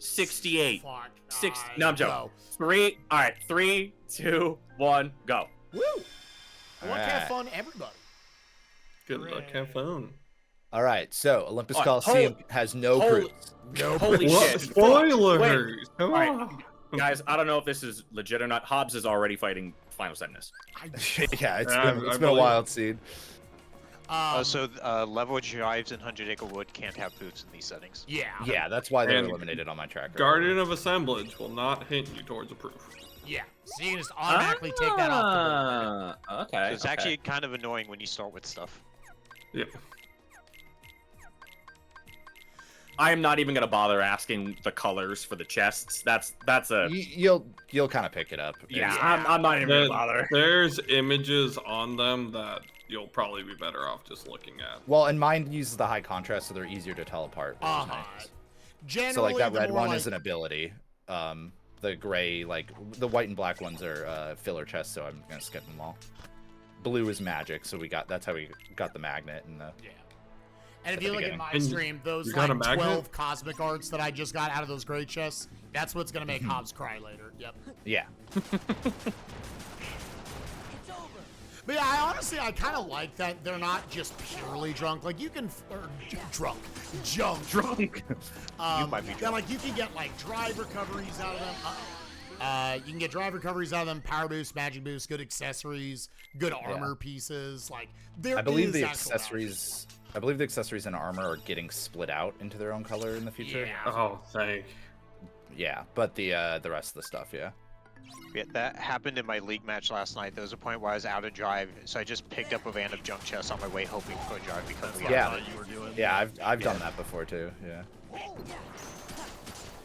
68. Fuck. 60. No, I'm joking. Go. 3. All right. 3, 2, 1, go. Woo! Well, All have right. fun, everybody. Good luck, have fun. All right, so Olympus All right, Coliseum has no holy- proofs. No. Holy What? shit. Spoilers! Come All right. on. Guys, I don't know if this is legit or not. Hobbs is already fighting Final Sadness. Yeah, it's I been a believe wild seed. So level drives in 100 Acre Wood can't have boots in these settings. Yeah. Yeah, that's why they're And eliminated on my tracker. Guardian of Assemblage will not hint you towards a proof. Yeah. So you can just automatically take that off the board. Okay. So it's actually kind of annoying when you start with stuff. Yep. I am not even gonna bother asking the colors for the chests. That's a You'll kind of pick it up. yeah. I'm not even gonna bother. There's images on them that you'll probably be better off just looking at. Well, and mine uses the high contrast, so they're easier to tell apart. Which is nice. Generally, So like that the red more, one like, is an ability. The gray, like the white and black ones are filler chests, so I'm gonna skip them all. Blue is magic, so that's how we got the magnet and the. Yeah. And if At you the look at beginning. my And stream, those you got a like magnet? 12 cosmic arts that I just got out of those great chests, that's what's gonna make Hobbs cry later. Yep. Yeah. But yeah, I kind of like that they're not just purely drunk. Like you can, junk. Drunk. You might be Then like you can get like drive recoveries out of them. You can get drive recoveries out of them, power boost, magic boost, good accessories, good armor pieces. Like there I believe is the actual accessories. I believe the accessories and armor are getting split out into their own color in the future. Yeah. Oh, thank. Yeah, but the rest of the stuff, yeah. Yeah, that happened in my league match last night. There was a point where I was out of drive, so I just picked up a van of junk chests on my way, hoping for a drive because we Yeah. had you were doing. Yeah, I've done that before too. Yeah.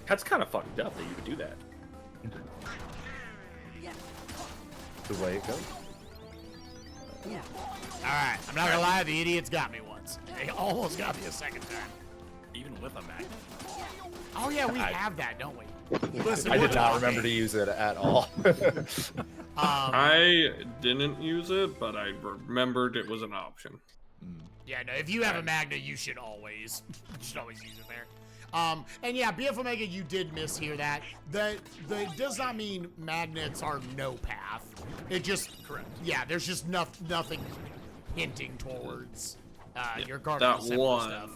That's kind of fucked up that you would do that. The way it goes. All right, I'm not gonna lie, the idiots got me once. They almost got me a second time. Even with a magnet. Oh yeah, we have that, don't we? Listen, I we're did not talking. remember to use it at all. I didn't use it, but I remembered it was an option. Yeah, no, if you have a magnet, you should always use it there. And yeah, BF Omega, you did mishear that. That does not mean magnets are no path. It just, Correct. yeah, there's just nothing hinting towards your card That assembly one, stuff.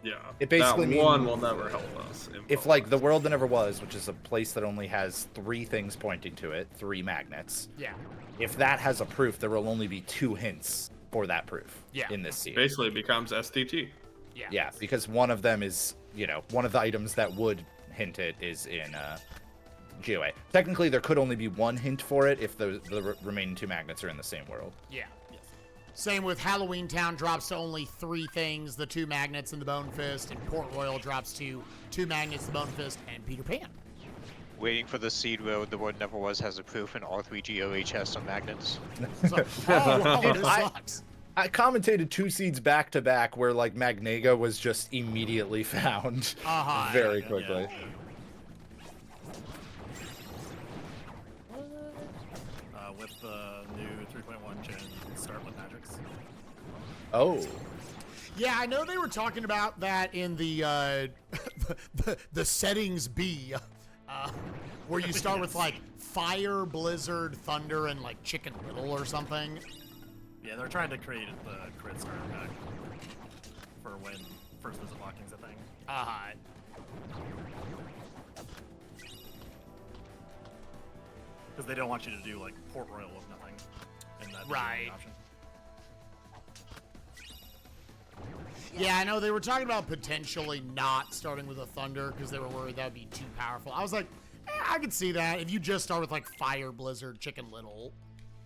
yeah. It basically that one means- will never help us. If like the world that never was, which is a place that only has 3 things pointing to it, 3 magnets. Yeah, If that has a proof, there will only be 2 hints for that proof Yeah. in this scene. basically it becomes STT. yeah. Yeah, because one of them is, one of the items that would hint it is in GOA. Technically, there could only be 1 hint for it if the remaining 2 magnets are in the same world. Yeah. Same with Halloween Town drops to only 3 things, the 2 magnets and the Bone Fist, and Port Royal drops to 2 magnets, the Bone Fist, and Peter Pan. waiting for the seed where the word never was has a proof, and all 3 GOA chests are magnets. So, oh, this sucks. I commentated 2 seeds back to back where like Magnaga was just immediately found very quickly. With the new 3.1 gen, start with magics. Oh. Yeah, I know they were talking about that in the the settings B, where you start with like fire, blizzard, thunder, and like Chicken Little or something. Yeah, they're trying to create the crit starter pack for when first visit locking's a thing. Because they don't want you to do like Port Royal with nothing, and that Right. option. Yeah, I know they were talking about potentially not starting with a thunder because they were worried that would be too powerful. I was like, I could see that if you just start with like fire, blizzard, Chicken Little.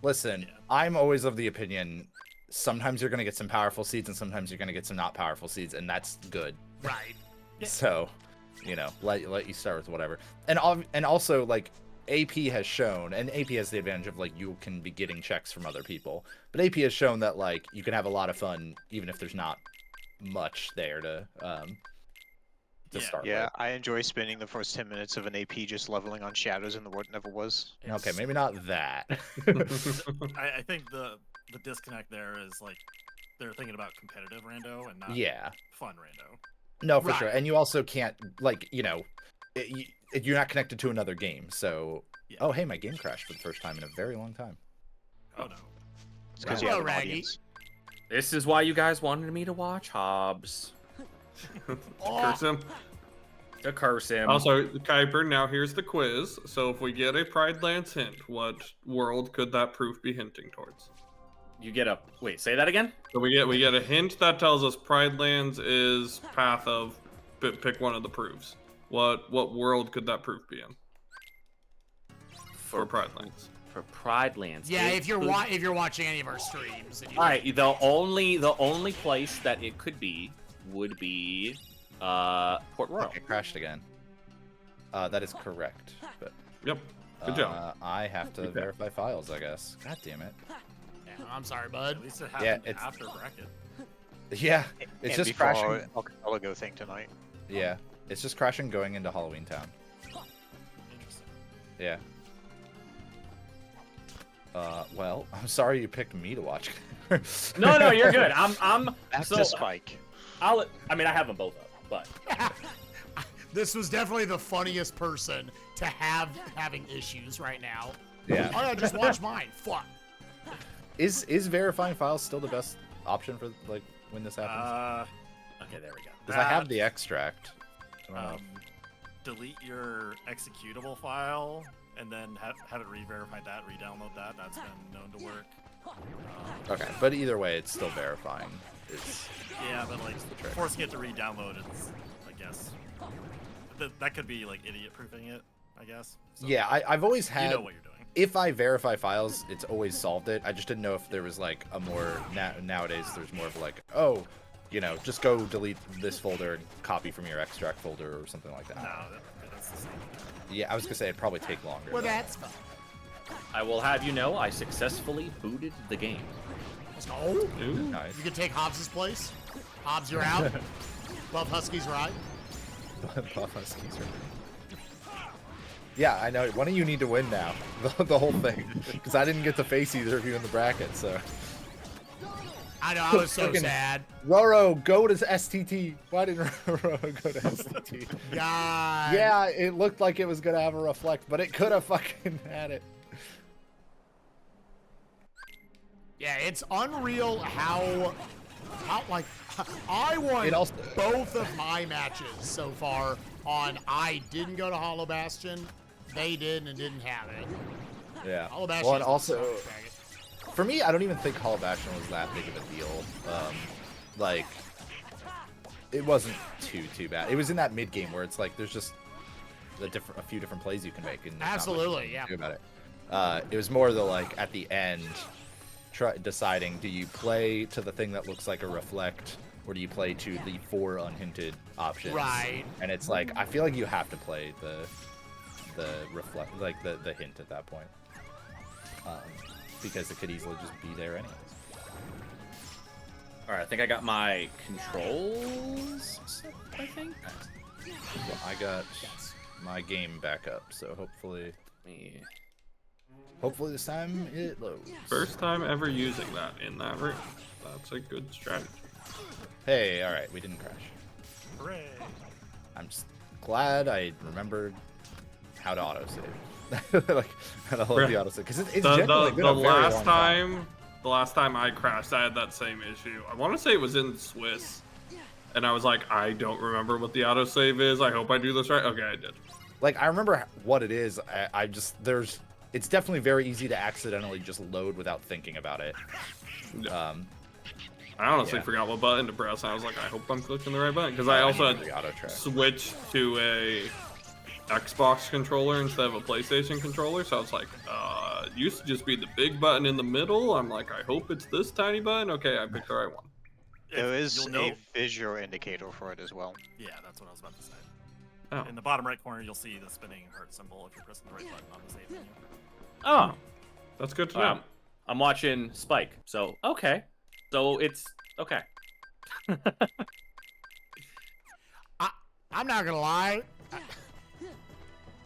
Listen, I'm always of the opinion sometimes you're going to get some powerful seeds and sometimes you're going to get some not powerful seeds, and that's good. Right. So, let you start with whatever. And also, like, AP has shown, and AP has the advantage of, like, you can be getting checks from other people, but AP has shown that, like, you can have a lot of fun even if there's not much there to start Yeah, with. I enjoy spending the first 10 minutes of an AP just leveling on shadows in the word never was. Okay, maybe not that. I think the disconnect there is like they're thinking about competitive rando and not Yeah. fun rando. No, for Right. sure. And you also can't, like, you're not connected to another game. So, Yeah. oh hey, my game crashed for the first time in a very long time. Oh no. It's because Hello, you have an Raggy. audience. This is why you guys wanted me to watch Hobbs. Curse him. To curse him. Also, Kuiper, now here's the quiz. So if we get a Pride Lands hint, what world could that proof be hinting towards? You get a wait. Say that again. So we get a hint that tells us Pride Lands is path of pick one of the proofs. What world could that proof be in? For Pride Lands. For Pride Lands. Yeah, it if you're could- if you're watching any of our streams. And you All right. The only place that it could be would be Port Royal. It crashed again. That is correct. But Yep. Good job. I have to Okay. verify files, I guess. God damn it. Yeah, I'm sorry, bud. At least it happened it's- after bracket. Yeah, it's And just before crashing. our archipelago thing tonight. Yeah, it's just crashing going into Halloween Town. Interesting. Yeah. Well, I'm sorry you picked me to watch. No, you're good. I'm Back so to Spike. I have them both up, but This was definitely the funniest person to having issues right now. Yeah. Oh, yeah, just watch mine. Fuck. Is verifying files still the best option for like when this happens? okay, there we go. Because I have the extract. I don't know. Delete your executable file and then have it re-verify that, re-download that. That's been known to work. Okay, but either way, it's still verifying. It's Yeah, but like the trick. forcing it to re-download, it's I guess that could be like idiot-proofing it. I guess. So, yeah, I've always you had. know what you're doing. If I verify files, it's always solved it. I just didn't know if there was like a more nowadays. There's more of like, oh, you know, just go delete this folder and copy from your extract folder or something like that. No, that's the same. Yeah, I was gonna say it'd probably take longer. Well, though. that's fine. I will have you know I successfully booted the game. Let's go. Ooh. Nice. You can take Hobbs' place. Hobbs, you're out. Love Huskies, right? Buff Huskies are- Yeah, I know. One of you need to win now. The whole thing. Because I didn't get to face either of you in the bracket, so. I know, I was so Fucking- sad. Roro, go to STT. Why didn't Roro go to STT? God. Yeah, it looked like it was going to have a reflect, but it could have fucking had it. Yeah, it's unreal how like, I won It also- both of my matches so far on I didn't go to Hollow Bastion, they did and didn't have it. Yeah. Hollow Bastion Well, and is also, faggot. for me, I don't even think Hollow Bastion was that big of a deal. Like, it wasn't too bad. It was in that mid game where it's like there's just a few different plays you can make, and there's not much Absolutely, you yeah. can do about it. It was more the like at the end, deciding do you play to the thing that looks like a reflect, or do you play to the 4 unhinted options? Right. And it's like I feel like you have to play the reflect, like the hint at that point, because it could easily just be there anyways. All right, I think I got my controls set, I think. Well, I got my game back up, so hopefully this time it loads. First time ever using that in that room. That's a good strategy. Hey, all right, we didn't crash. Hooray! I'm just glad I remembered how to autosave. Like how to hold the autosave, because it's generally been The a very last long time. the last time I crashed, I had that same issue. I want to say it was in Swiss, and I was like, I don't remember what the autosave is. I hope I do this right. Okay, I did. Like I remember what it is. I just it's definitely very easy to accidentally just load without thinking about it. I honestly Yeah. forgot what button to press. I was like, I hope I'm clicking the right button, because I also the auto track. had switched to a Xbox controller instead of a PlayStation controller. So I was like, it used to just be the big button in the middle. I'm like, I hope it's this tiny button. Okay, I picked the right one. There is You'll know. a visual indicator for it as well. Yeah, that's what I was about to say. Oh, In the bottom right corner, you'll see the spinning heart symbol if you're pressing the right button on the save menu. Oh, that's good to know. wow. I'm watching Spike, so okay. So it's okay. I'm not gonna lie.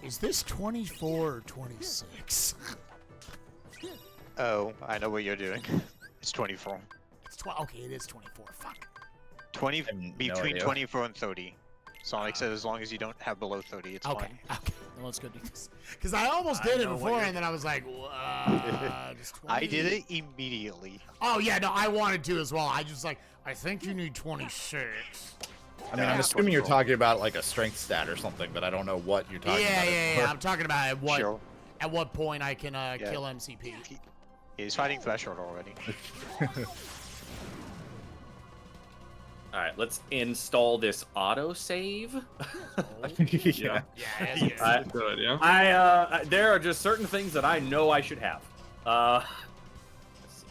Is this 24 or 26? Oh, I know what you're doing. It's 24. It's 12. Okay, it is 24. Fuck. 20 have no between idea. 24 and 30. Sonic said as long as you don't have below 30, it's Okay. fine. Okay. Well, let's go do this. Because I almost I did it know what before, you're- and then I was like, just 20. I did it immediately. Oh yeah, no, I wanted to as well. I just like, I think you need 26. I mean, I'm assuming you're talking about like a strength stat or something, but I don't know what you're talking Yeah, about. yeah, yeah. I'm talking about Sure. at what point I can kill MCP. He's fighting Threshold already. All right, let's install this autosave. Yeah. Yeah, I- Good, yeah. There are just certain things that I know I should have. Let's see.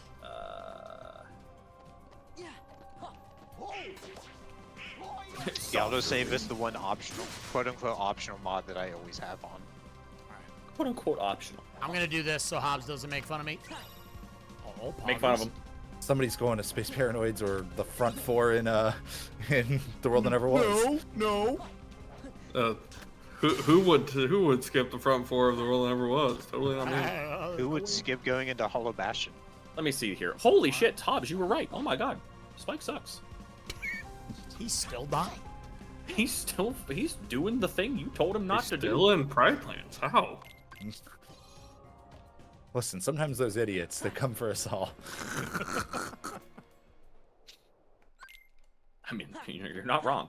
The autosave is the one optional, quote-unquote optional mod that I always have on. Quote unquote optional. I'm gonna do this so Hobbs doesn't make fun of me. Oh, Make fun of poggers. him. Somebody's going to Space Paranoids or the front four in The World That Never Was. No. Who would skip the front four of the world that never was? Totally not me. Who would skip going into Hollow Bastion? Let me see here. Holy shit, Hobbs, you were right. Oh my god. Spike sucks. He's still dying. He's doing the thing you told him not to do. Still in Pride Lands. How? Listen, sometimes those idiots, they come for us all. I mean, you're not wrong.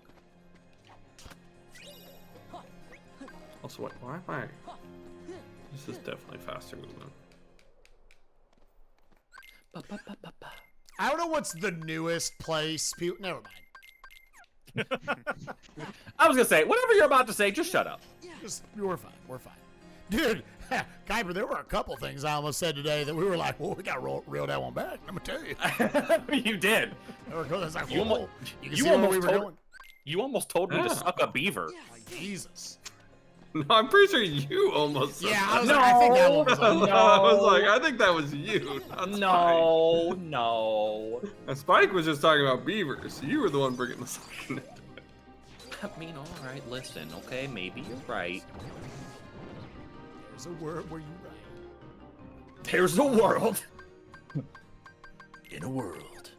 Also, why am I? This is definitely faster movement. I don't know what's the newest place. Never mind. I was gonna say, whatever you're about to say, just shut up. We're fine. We're fine. Dude, Kuiper, there were a couple things I almost said today that we were like, well, we got to reel that one back. I'm going to tell you. You did. It's like, You whoa, almo- you can you see where almost we were told- going. You almost told me to Yeah. suck a beaver. Like, Jesus. No, I'm pretty sure you almost. Said Yeah, I was that. like, I think that one was No. on. I was like, I think that was you. Not No, no. Spike. And Spike was just talking about beavers. You were the one bringing the sucking into it. I mean, all right, listen, okay, maybe you're right. There's a word where you write. There's a world. In a world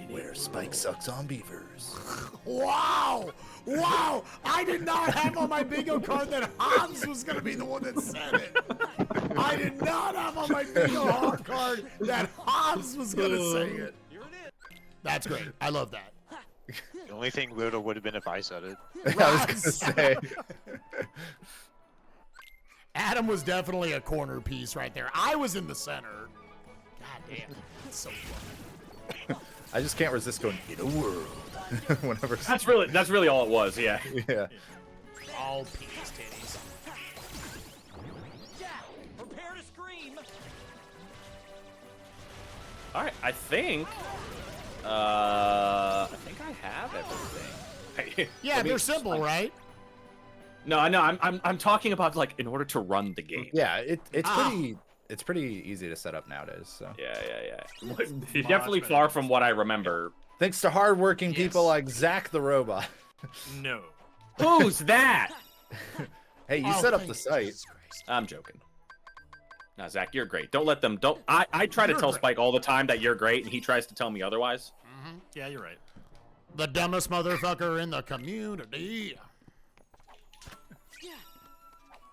where Spike sucks on beavers. Wow! Wow! I did not have on my bingo card that Hans was going to be the one that said it. I did not have on my bingo card that Hans was going to say it. That's great. I love that. The only thing weirder would have been if I said it. I was gonna say. Adam was definitely a corner piece right there. I was in the center. God damn. That's so fun. I just can't resist going in a world. Whenever. That's really all it was, yeah. Yeah. All penis titties. Prepare to scream. All right, I think I have everything. Yeah, Let me- they're simple, right? No, I'm talking about like in order to run the game. Yeah, it's pretty easy to set up nowadays. So Yeah. You're definitely far from what I remember. thanks to hardworking people Yes. like Zach the robot. No. Who's that? Hey, you Oh, set up thank the site. Jesus Christ. I'm joking. No, Zach, you're great. Don't let them. Don't. I try to You're tell great. Spike all the time that you're great, and he tries to tell me otherwise. Yeah, you're right. The dumbest motherfucker in the community.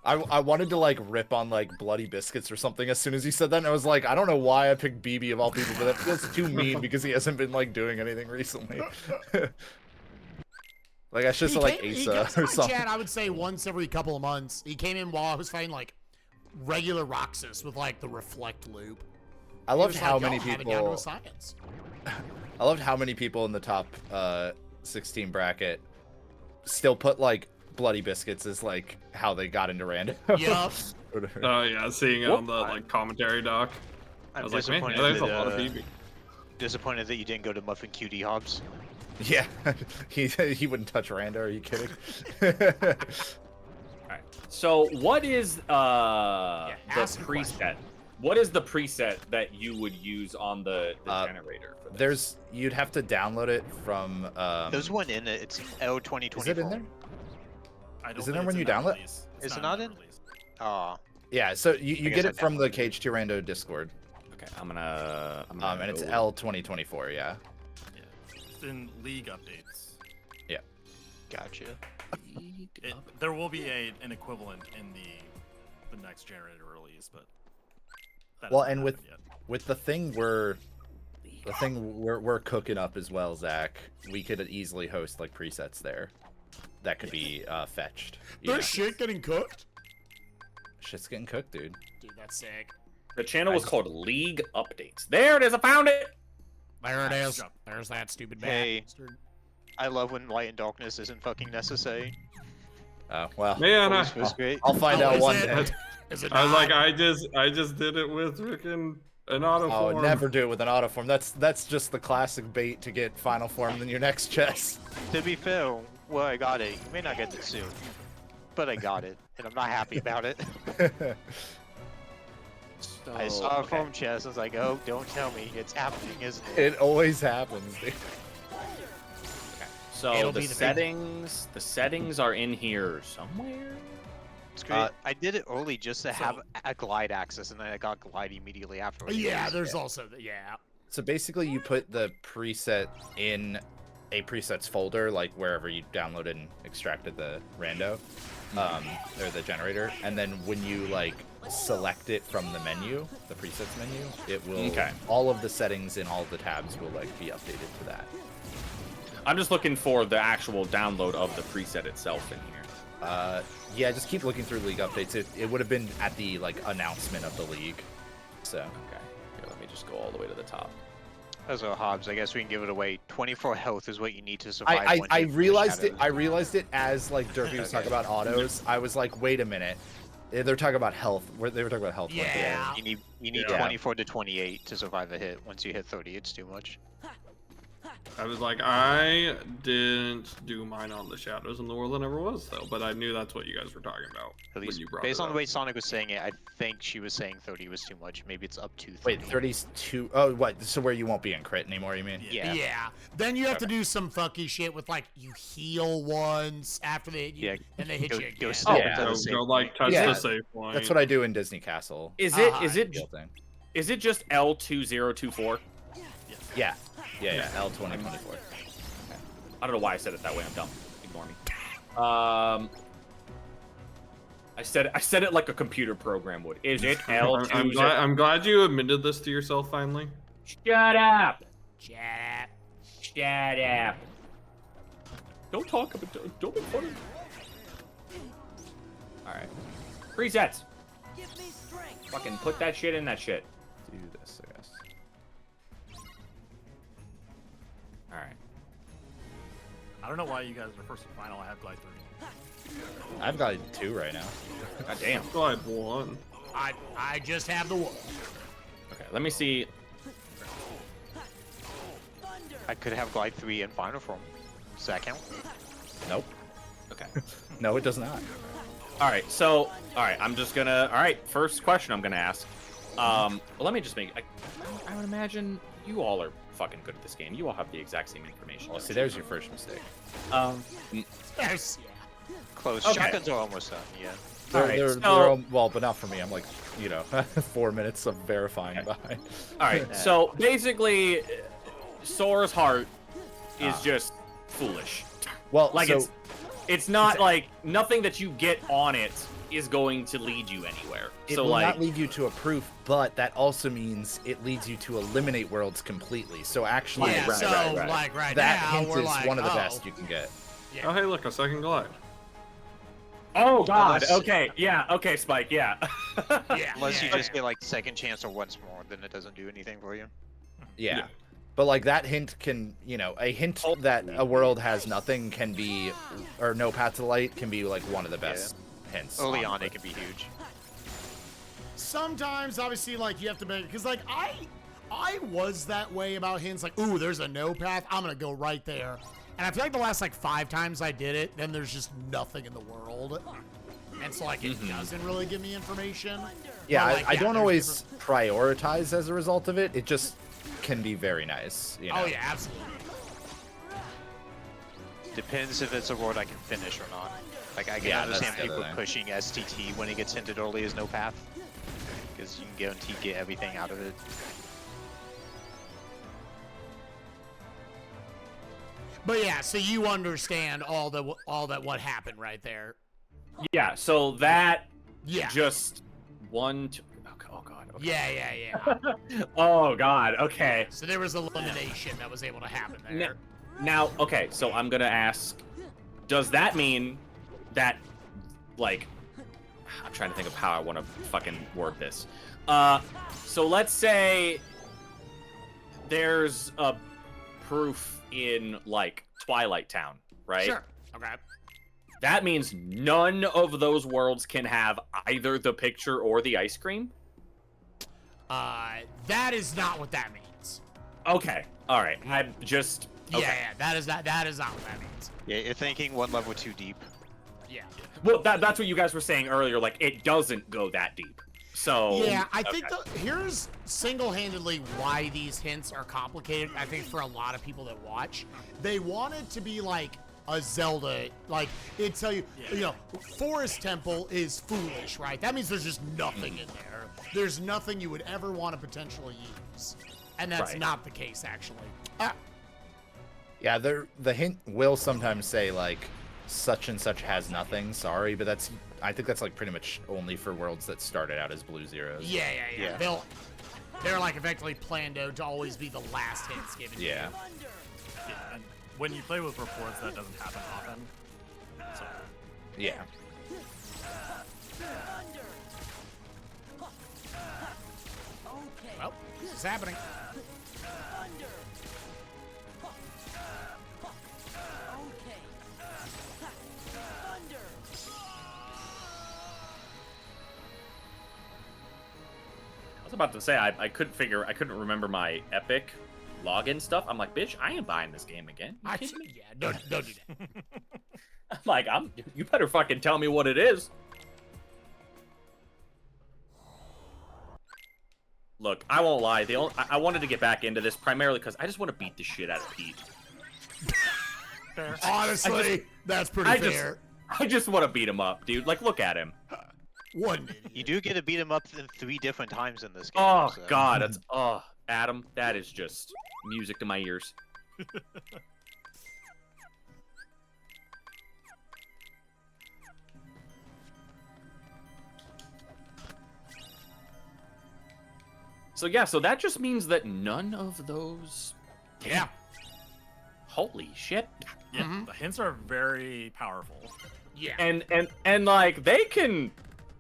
I wanted to like rip on like Bloody Biscuits or something as soon as he said that, and I was like, I don't know why I picked BB of all people, but that feels too mean because he hasn't been like doing anything recently. Like I should have like he Asa comes to or my something. chat, I would say once every couple of months. He came in while I was fighting like regular Roxas with like the reflect loop. I He loved was how like, many "Y'all have it down to a people. science." I loved how many people in the top 16 bracket still put like Bloody Biscuits as like how they got into random. Yup. Oh yeah, seeing it on the like commentary doc. I I'm was like, man, disappointed, there's a lot of that, BB. disappointed that you didn't go to Muffin Cutie Hobbs. Yeah, he wouldn't touch Randa. Are you kidding? Alright. So what is the ask the preset? What is the preset that you would use on the generator for this? You'd have to download it from. There's one in it. It's L2024. Is it in there? I don't Is it think in when it's you that download? release. Is it in not that in? release. Aw. Yeah, so you I get guess it from I the downloaded KH2 Rando Discord. Okay, I'm gonna And it's go- L2024. Yeah. Yeah. It's in League updates. Gotcha. There will be an equivalent in the next generator release, but that Well, hasn't and happened yet. with the thing we're cooking up as well, Zach, we could easily host like presets there that could be fetched. you There's know? shit getting cooked. Shit's getting cooked, dude. Dude, that's sick. The channel was called League Updates. There it is. I found it. There it Nice is. job. There's that stupid Hey. bastard. I love when light and darkness isn't fucking necessary. Well, Man, Always feels great. I'll find Oh, out is one it? day. Is it I was like, not? I just did it with freaking an auto Oh, form. never do it with an auto form. That's just the classic bait to get final form in your next chess. To be fair, well, I got it. You may not get it soon, but I got it, and I'm not happy about it. I saw a form chest. I was like, oh, don't tell me it's happening, isn't it? It always happens, dude. So It'll the be the big- settings are in here somewhere. It's great. I did it early just to have a glide access, and then I got glide immediately afterwards. Yeah, there's also the So basically, you put the preset in a presets folder, like wherever you downloaded and extracted the rando, or the generator, and then when you like select it from the menu, the presets menu, it will all of the settings in all the tabs will like be updated to that. I'm just looking for the actual download of the preset itself in here. Yeah, just keep looking through league updates. It would have been at the like announcement of the league. So Okay. Here, let me just go all the way to the top. So Hobbs, I guess we can give it away. 24 health is what you need to survive. I one hit from the realized it. shadows. I realized it as like Derpy was talking about autos. I was like, wait a minute. They're talking about health. They were talking about health. weren't they? Yeah. You need Yeah. 24 to 28 to survive a hit. Once you hit 30, it's too much. I was like, I didn't do mine on the shadows in the world that never was though, but I knew that's what you guys were talking about. At least when you brought based it on the up. way Sonic was saying it, I think she was saying 30 was too much. Maybe it's up to 30. Wait, 32. Oh, what? So where you won't be in crit anymore? You mean? Yeah. Yeah. Then you have to do some funky shit with like you heal once after they hit you, Yeah, and they hit go- you go again. step yeah. into the Go, safe go like touch Yeah. the save point. That's what I do in Disney Castle. Is Ah, it Heal thing. just L2024? Yeah. L2024. I don't know why I said it that way. I'm dumb. Ignore me. I said it like a computer program would. Is it L20? I'm glad you admitted this to yourself finally. Shut up! Shut up. Shut up! Don't talk about. Don't be funny. All right. Presets. Give me strength. Fucking put that shit in that shit. Do this, I guess. All right. I don't know why you guys are first and final. I have Glide 3. I've got 2 right now. God damn. Glide 1. I just have the one. Okay. Let me see. I could have Glide 3 in final form. Does that count? Nope. Okay. No, it does not. All right. So, all right. I'm just gonna. All right. First question I'm gonna ask. Well, let me just make. I would imagine you all are fucking good at this game. You all have the exact same information. Well, don't see, you? there's your first mistake. Yes. Close. Okay. Shotguns are almost done. Yeah. They're, Alright, they're, so- they're all, well, but not for me. I'm like, 4 minutes of verifying behind. All right. So basically, Sora's heart is just foolish. Well, Like so, it's not like nothing that you get on it is going to lead you anywhere. it So will like, not lead you to a proof, but that also means it leads you to eliminate worlds completely. So actually, Yeah, right, so right. like right that now hint we're is like, one of the oh, best you can get. Oh, hey, look, a second glide. oh god. Unless- Okay. Yeah. Okay, Spike. Yeah. Yeah. Unless you yeah. just get like second chance or once more, then it doesn't do anything for you. Yeah. But like that hint can, a hint that a world has nothing can be, or no path to light can be like one of the best hints. Early on, honestly. it can be huge. Sometimes obviously like you have to make because like I was that way about hints like ooh there's a no path I'm gonna go right there and I feel like the last like 5 times I did it then there's just nothing in the world and so like it doesn't really give me information. Yeah, But, like, I don't there's always prioritize as a result of it. It just can be very nice. Oh yeah, absolutely. Depends if it's a world I can finish or not. Like I can Yeah, that's understand the other people thing. pushing STT when it gets hinted early as no path, because you can guarantee get everything out of it. But yeah, so you understand all that what happened right there. Yeah, so that Yeah. just one, two, oh god. Okay. Yeah. Oh god. Okay. So there was elimination that was able to happen there. Now, okay. So I'm gonna ask, does that mean that, like, I'm trying to think of how I want to fucking word this. So let's say there's a proof in like Twilight Town, right? Sure. Okay. That means none of those worlds can have either the picture or the ice cream? That is not what that means. Okay. All right. I'm just... Okay. Yeah, that is not what that means. Yeah, you're thinking one level too deep. Yeah. Well, that's what you guys were saying earlier. Like, it doesn't go that deep. So... Yeah, I think here's single-handedly why these hints are complicated, I think, for a lot of people that watch. They want it to be like a Zelda, like, it'd tell you, you know, Forest Temple is foolish, right? That means there's just nothing in there. There's nothing you would ever want to potentially use. And that's Right. not the case, actually. Yeah, the hint will sometimes say like such and such has nothing. Sorry, but I think that's like pretty much only for worlds that started out as blue zeros. Yeah. Yeah. They're like effectively planned to always be the last hints given. Yeah. Yeah, and when you play with reports, that doesn't happen often. So, Yeah. Well, this is happening. I was about to say, I couldn't remember my Epic login stuff. I'm like, bitch, I ain't buying this game again. You kidding me? Yeah, don't do that. I'm like, you better fucking tell me what it is. Look, I won't lie. I wanted to get back into this primarily because I just want to beat the shit out of Pete. fair. Honestly, that's pretty fair. I just want to beat him up, dude. Like, look at him. One idiot. You do get to beat him up 3 different times in this game. Oh so. god, that's Adam, that is just music to my ears. So yeah, so that just means that none of those. Yeah. Holy shit. Yeah, the hints are very powerful. Yeah. And like they can,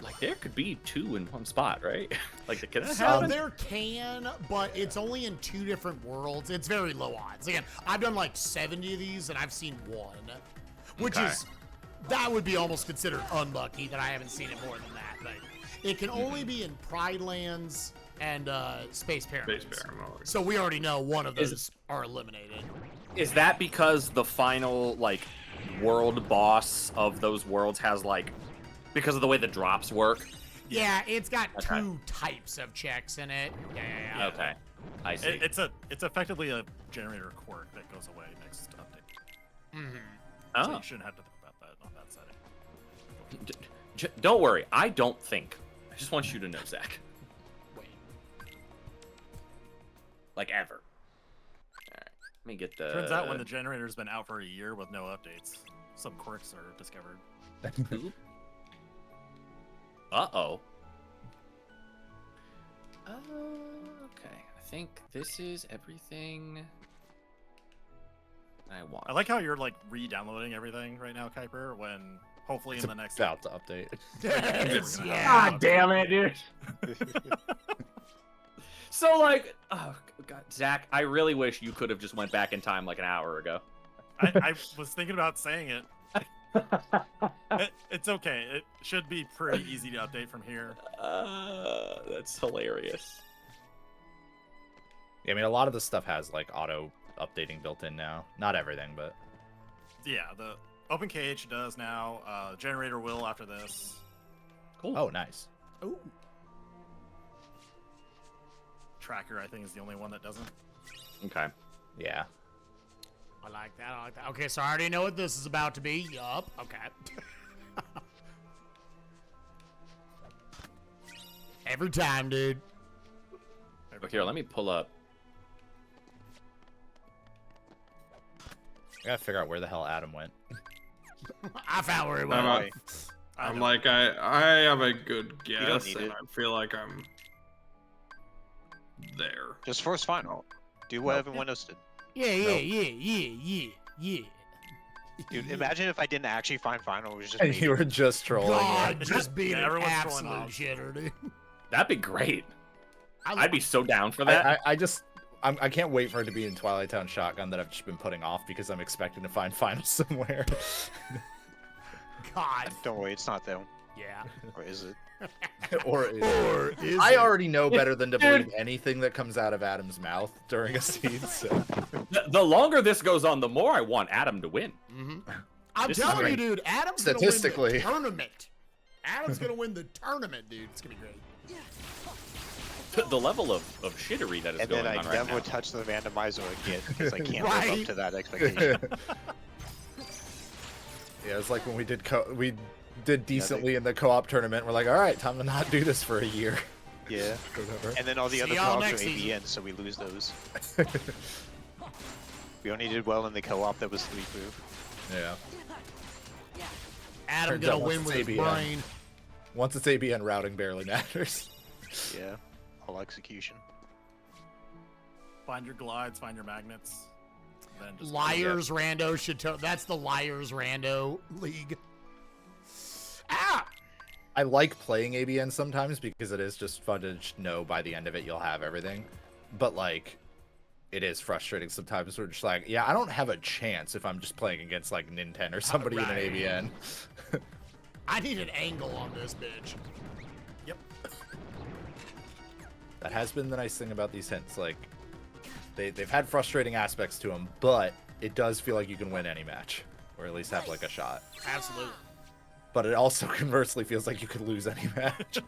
like there could be 2 in one spot, right? Like can that So happen? there can, but it's only in 2 different worlds. It's very low odds. Again, I've done like 70 of these, and I've seen 1, which Okay. is that would be almost considered unlucky that I haven't seen it more than that. But it can only be in Pride Lands and Space Pyramids. Space Paramount. So we already know one of those are eliminated. Is that because the final like world boss of those worlds has like, because of the way the drops work? Yeah, it's got Okay. 2 types of checks in it. Yeah. Okay, I see. It's effectively a generator quirk that goes away next update. So Oh. you shouldn't have to think about that on that setting. Don't worry, I don't think. I just want you to know, Zach. Wait. Like ever. Alright, let me get the... Turns out when the generator's been out for a year with no updates, some quirks are discovered. Uh-oh. Okay, I think this is everything I want. I like how you're like re-downloading everything right now, Kuiper, when hopefully It's in the next about to update. Yeah. God damn it, dude. So, like, oh, God, Zach, I really wish you could have just went back in time like an hour ago. I was thinking about saying it. It's okay. It should be pretty easy to update from here. That's hilarious. Yeah, I mean, a lot of the stuff has like auto updating built in now. Not everything, but Yeah, the OpenKH does now. Generator will after this. Cool. oh, nice. Ooh. Tracker, I think, is the only one that doesn't. Okay. Yeah. I like that. Okay, so I already know what this is about to be. Yup. Okay. Every time, dude. Look here, let me pull up. I gotta figure out where the hell Adam went. I found where he I'm, went. I'm like, I have a good don't guess, need and it. I feel like I'm there. Just force final. Do what everyone else did. Yeah. Dude, imagine if I didn't actually find final. It was just And me. you were just trolling. God, just being Yeah, an everyone's trolling absolute off. shitter, dude. That'd be great. I I'd be so down for that. I can't wait for it to be in Twilight Town Shotgun that I've just been putting off because I'm expecting to find finals somewhere. God. Don't worry, it's not them. Yeah. Or is it? or Is I it? already know better than to believe anything that comes out of Adam's mouth during a scene. So. The longer this goes on, the more I want Adam to win. I'm This is telling you, great. dude, Adam's gonna win the Statistically. tournament. Adam's gonna win the tournament, dude. It's gonna be great. The level of shittery that is And going then I on right never now. touch the randomizer again because I can't live Right. up to that expectation. Yeah, it's like when we did decently in the co-op tournament. We're like, all right, time to not do this for a year. Yeah. Whatever. And then all the See other y'all co-ops are next season. ABN, so we lose those. We only did well in the co-op that was 3-proof. Yeah. Adam Turns gonna out once win with it's his ABN. brain. Once it's ABN, routing barely matters. Yeah. All execution. Find your glides, find your magnets. Then just Liars Rando should that's the Liars Rando League. Ah! I like playing ABN sometimes because it is just fun to just know by the end of it you'll have everything. But like, it is frustrating sometimes. We're just like, yeah, I don't have a chance if I'm just playing against like Nintendo or somebody Right. in an ABN. I need an angle on this bitch. Yep. That has been the nice thing about these hints. Like, they've had frustrating aspects to them, but it does feel like you can win any match, or at least have like a shot. Absolutely. But it also conversely feels like you could lose any match.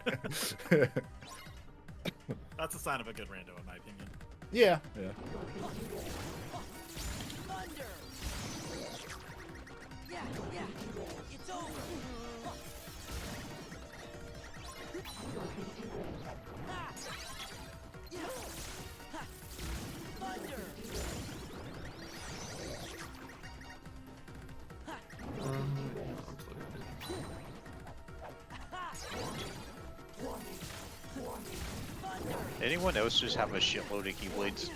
That's a sign of a good rando, in my opinion. Yeah. It's over. Anyone else just have a shitload of keyblades?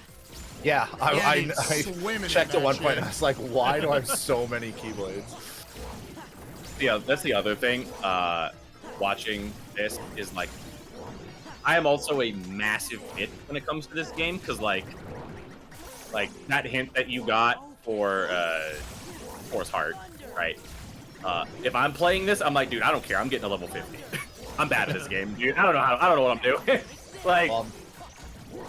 Yeah, Yeah, dude, I swimming in checked at that one point shit. and I was like, why do I have so many Keyblades? Yeah, that's the other thing. Watching this is like, I am also a massive bit when it comes to this game because like that hint that you got for Force Heart, right? If I'm playing this, I'm like, dude, I don't care. I'm getting to level 50. I'm bad at this game, dude. I don't know what I'm doing. Like,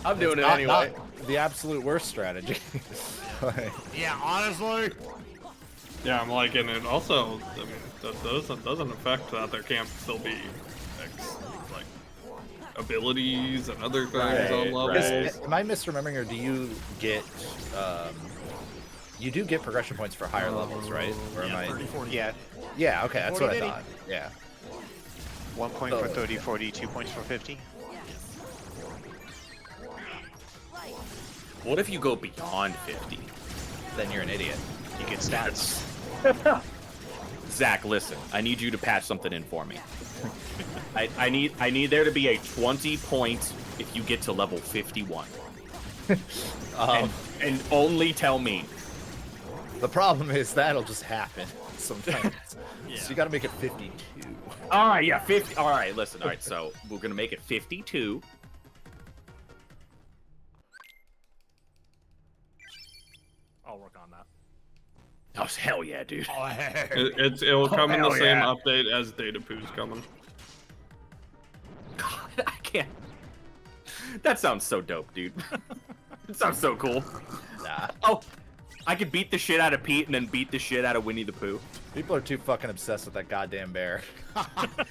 I'm doing it Not- anyway. not the absolute worst strategy. Like, Yeah, honestly. Yeah, I'm like, and it also, I mean, that doesn't affect that there can't still be like abilities and other things Right, on levels. right. am I misremembering, or do you get you do get progression points for higher levels, right? Or am Yeah, I? 30, 40. Yeah. Yeah, okay, that's what I 40. thought. Yeah. 1 point for 30, 40, 2 points for 50. What if you go beyond 50? Then you're an idiot. You get stats. Zach, listen. I need you to patch something in for me. I need there to be a 20 point if you get to level 51. And only tell me. The problem is that'll just happen sometimes. Yeah. So you got to make it 52. All right, yeah, 50. All right, listen. All right, so we're gonna make it 52. I'll work on that. Oh hell yeah, dude. Oh, hey. It'll come in the hell same yeah. update as Data Poo's coming. God, I can't. That sounds so dope, dude. It sounds so cool. Nah. Oh, I could beat the shit out of Pete and then beat the shit out of Winnie the Pooh. People are too fucking obsessed with that goddamn bear.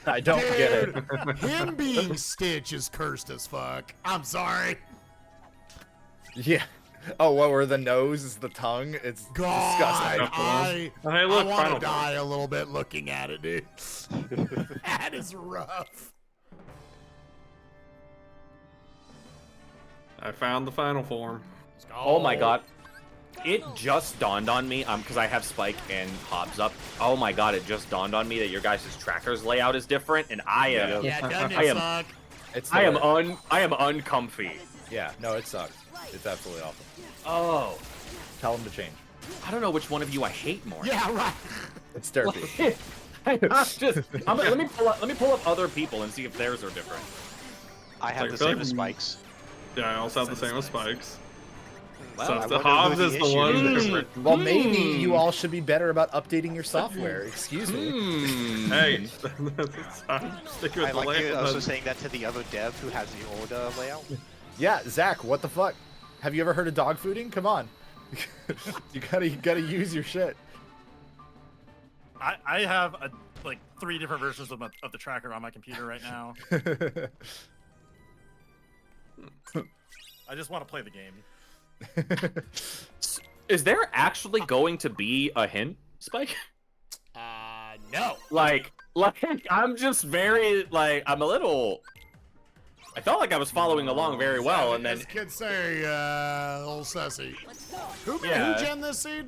I don't get it. Dude, him being Stitch is cursed as fuck. I'm sorry. Yeah. Oh, what were the nose is the tongue? It's God, disgusting. I Hey, look, want final to die a little bit looking at it, dude. That is rough. I found the final form. Let's go. Oh my god. It just dawned on me, because I have Spike and Hobbs up. Oh my god, it just dawned on me that your guys' trackers layout is different, and I am, Yeah, doesn't I it am, suck? It's I am the worst. I am uncomfy. Yeah, no, it sucks. It's absolutely awful. Oh, Tell them to change. I don't know which one of you I hate more. Yeah, right. It's therapy. Let me pull up other people and see if theirs are different. I have Like, the I feel same like- as Spikes. Yeah, I also have the same as Spikes. Well, So I if the wonder Hobbs who is the the issue one is. different. Well, maybe you all should be better about updating your software. Excuse me. Hey, I'm sticking with I the like you also land. saying that to the other dev who has the old layout. Yeah, Zach, what the fuck? Have you ever heard of dog fooding? Come on. you gotta use your shit. I have like 3 different versions of the tracker on my computer right now. I just want to play the game. Is there actually going to be a hint, Spike? No. Like I'm just very I'm a little. I felt like I was following along very well, and then As kids say, little sussy. Who Yeah. gen this seed?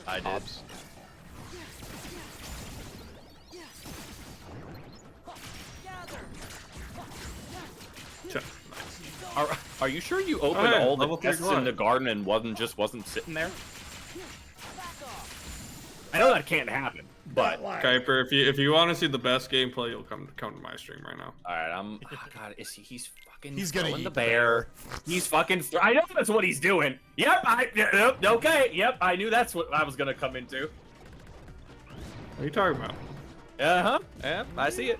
I did. Hobbs. Are you sure you opened yeah, all the level 3 chests in glide. the garden and wasn't sitting there? I know that can't happen, but all Kuiper, if you want to see the best gameplay, you'll come to my stream right now. right, oh God, he's fucking He's gonna throwing eat the the bear. He's fucking. I know that's what he's doing. Yep, okay. Yep, I knew that's what I was gonna come into. What are you talking about? Uh-huh. Yep, I see it.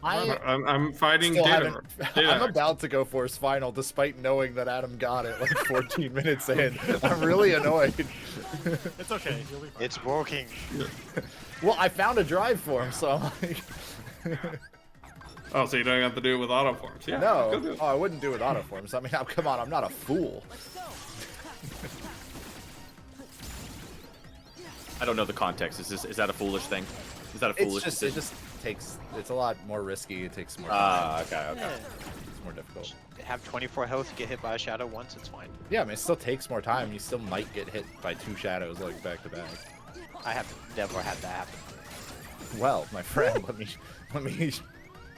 I'm fighting Still data. I'm about to go force final despite knowing that Adam got it like 14 minutes in. I'm really annoyed. It's okay. You'll be fine. It's working. Well, I found a drive for him, so I'm like... Oh, so you don't have to do it with auto forms? Yeah. go do No, it. oh, I wouldn't do it with autoforms. I mean, come on, I'm not a fool. I don't know the context. Is that a foolish thing? Is that a foolish It decision? just takes, it's a lot more risky. It takes more time. Ah, okay. It's more difficult. Have 24 health, get hit by a shadow once, it's fine. Yeah, I mean, it still takes more time. You still might get hit by 2 shadows like back to back. I have never had that happen. Well, my friend, let me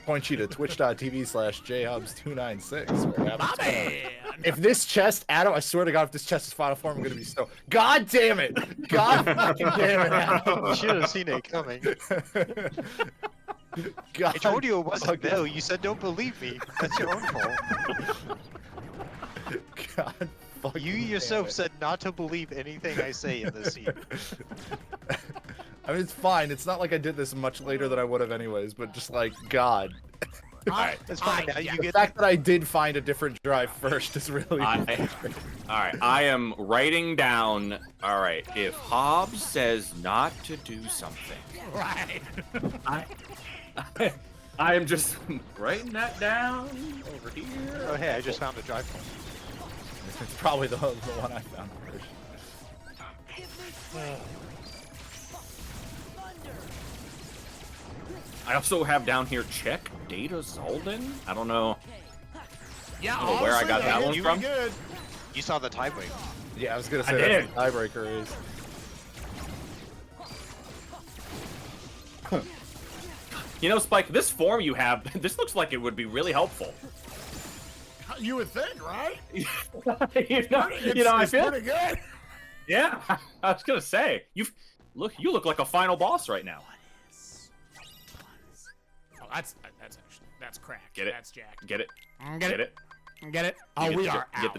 point you to twitch.tv/jhubs296. where Adam's gonna- If this chest, Adam, I swear to God, if this chest is final form, I'm gonna be so. God damn it! God fucking damn it! Adam. You should have seen it coming. God I told you it wasn't fucking- Bill. You said don't believe me. That's your own fault. God fucking You damn yourself it. said not to believe anything I say in this scene. I mean, it's fine. It's not like I did this much later than I would have anyways, but just like, God. Alright. It's fine. Now you The get fact that I did find a different drive first is really. Alright, I am writing down. Alright, if Hobbs says not to do something, Right. I am just writing that down over here. Oh, hey, I just found a drive point. It's probably the one I found first. I also have down here check data Zolden. I don't know. Yeah, I don't know where I got that one you from. were good. You saw the tiebreak. Yeah, I was gonna I say did. that's what the tiebreaker is. You know, Spike, this form you have, this looks like it would be really helpful. You would think, right? you It's know, I feel. pretty good. Yeah, I was gonna say, you look like a final boss right now. Oh, that's crack. Get it? That's Jack. Get it? Get it? Get it? Oh, get we the- are get out.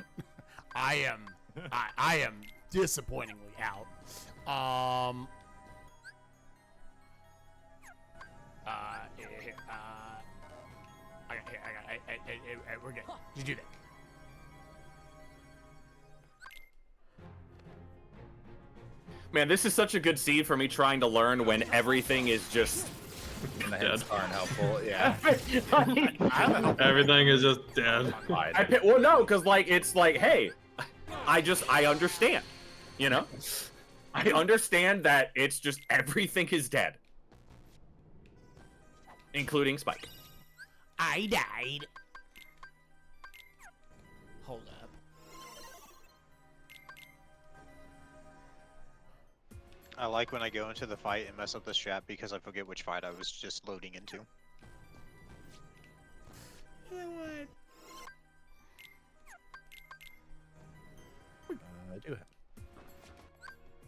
I am disappointingly out. We're good. You do that. Man, this is such a good seed for me trying to learn when everything is just. And the heads aren't helpful. Yeah. Everything is just dead. Well, no, because like it's like, hey, I understand, you know, I understand that it's just everything is dead, including Spike. I died. Hold up. I like when I go into the fight and mess up the strat because I forget which fight I was just loading into. You know what? I do have.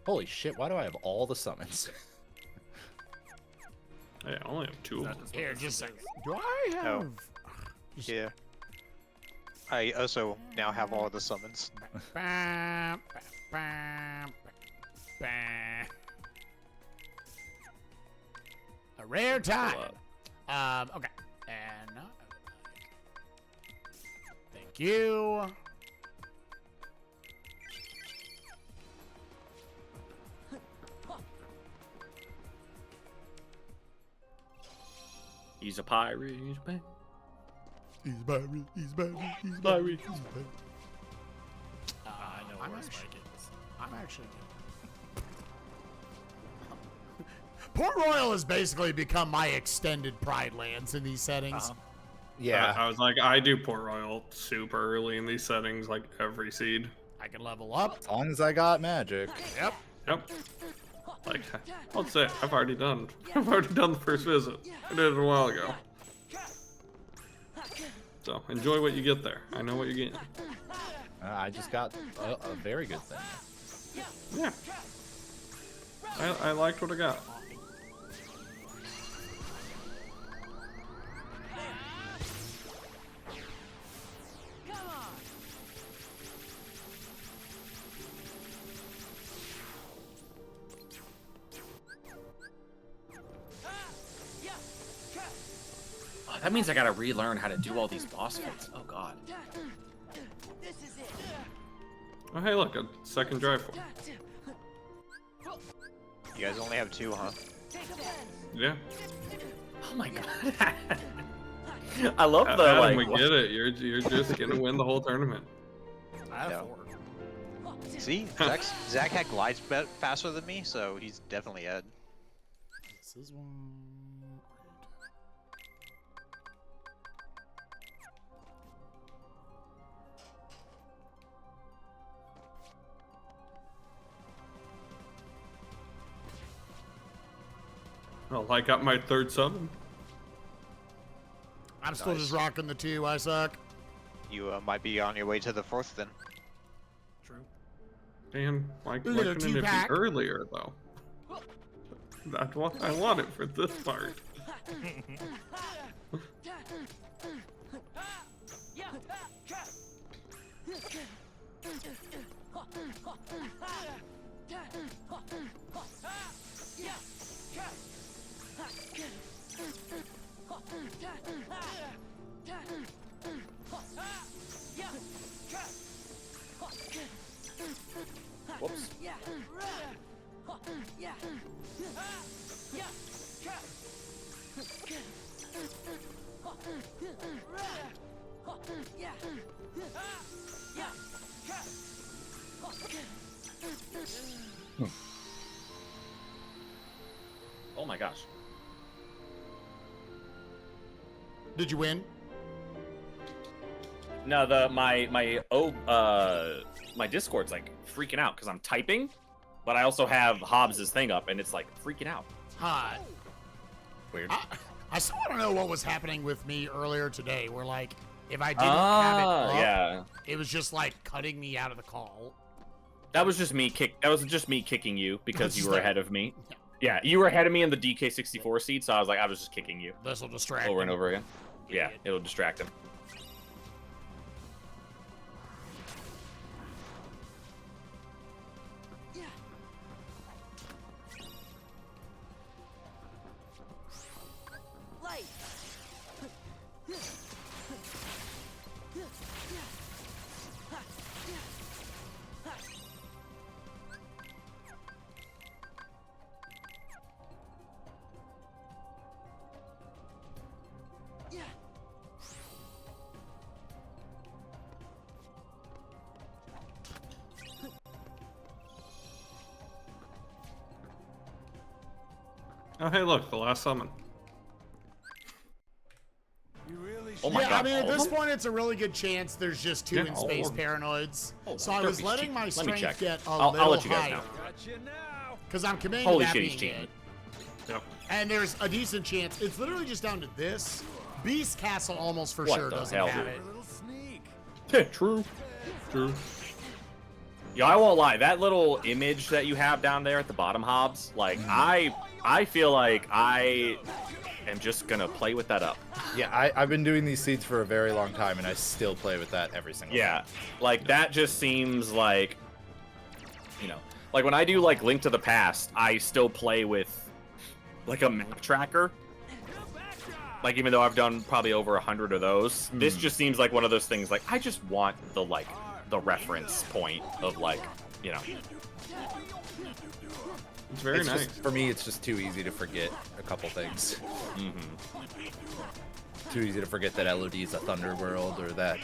Holy shit! Why do I have all the summons? Hey, I only have 2 of them. Here, just a second. Do I have? Oh. Yeah. I also now have all of the summons. Bam, bam, bam. A rare time. Okay. And thank you. He's a pirate. He's back. He's buried. He's buried. He's Buried. He's buried. I know I'm where actually- Spike is. I'm actually. Port Royal has basically become my extended Pride lands in these settings. Yeah. I was like, I do Port Royal super early in these settings, like every seed. I can level up. As long as I got magic. Yep. Yep. Like, I'll say, I've already done the first visit. I did it a while ago. So enjoy what you get there. I know what you're getting. I just got a very good thing. Yeah. I liked what I got. Oh, that means I gotta relearn how to do all these boss fights. Oh god. Oh, hey, look, a second drive form. You guys only have 2, huh? Yeah. Oh my god. I love the Adam, like. we get it. You're just gonna win the whole tournament. I have No. 4. See, Zach had glides faster than me, so he's definitely ahead. This is one. Well, I got my 3rd summon. I'm still Nice. just rocking the 2. I suck. You might be on your way to the 4th then. True. Dan, why Little couldn't it be two-pack. earlier, though? That's what I wanted for this part. Whoops. Oh my gosh. Did you win? No, my Discord's like freaking out because I'm typing, but I also have Hobbs's thing up and it's like freaking out. Hi. Weird. I still want to know what was happening with me earlier today. Where like, if I didn't have it up, yeah. it was just like cutting me out of the call. That was just me kicking you because Just you were like- ahead of me. Yeah, you were ahead of me in the DK64 seat, so I was just kicking you This will distract over and him. over again. Yeah, it'll distract him. Oh, hey, look, the last summon. Oh my Yeah, god. I mean, at this point, it's a really good chance there's just 2 Yeah, in space all- paranoids. Oh, So I sure, was letting my let me strength check. get a I'll little let you guys higher. know. because I'm commanding Holy that shit, being he's cheating. it. Yep. And there's a decent chance. It's literally just down to this. Beast Castle almost for What sure the doesn't hell, have dude? it. True. True. Yeah, I won't lie. That little image that you have down there at the bottom, Hobbs, like, I feel like I am just gonna play with that up. Yeah, I've been doing these seeds for a very long time, and I still play with that every single Yeah, time. like, that just seems like, you know, like, when I do, like, Link to the Past, I still play with, like, a map tracker. Like, even though I've done probably over 100 of those, this just seems like one of those things, like, I just want the, like, the reference point of, like, you know. It's very It's nice. just, for me, it's just too easy to forget a couple things. Too easy to forget that LOD is a Thunder world, or that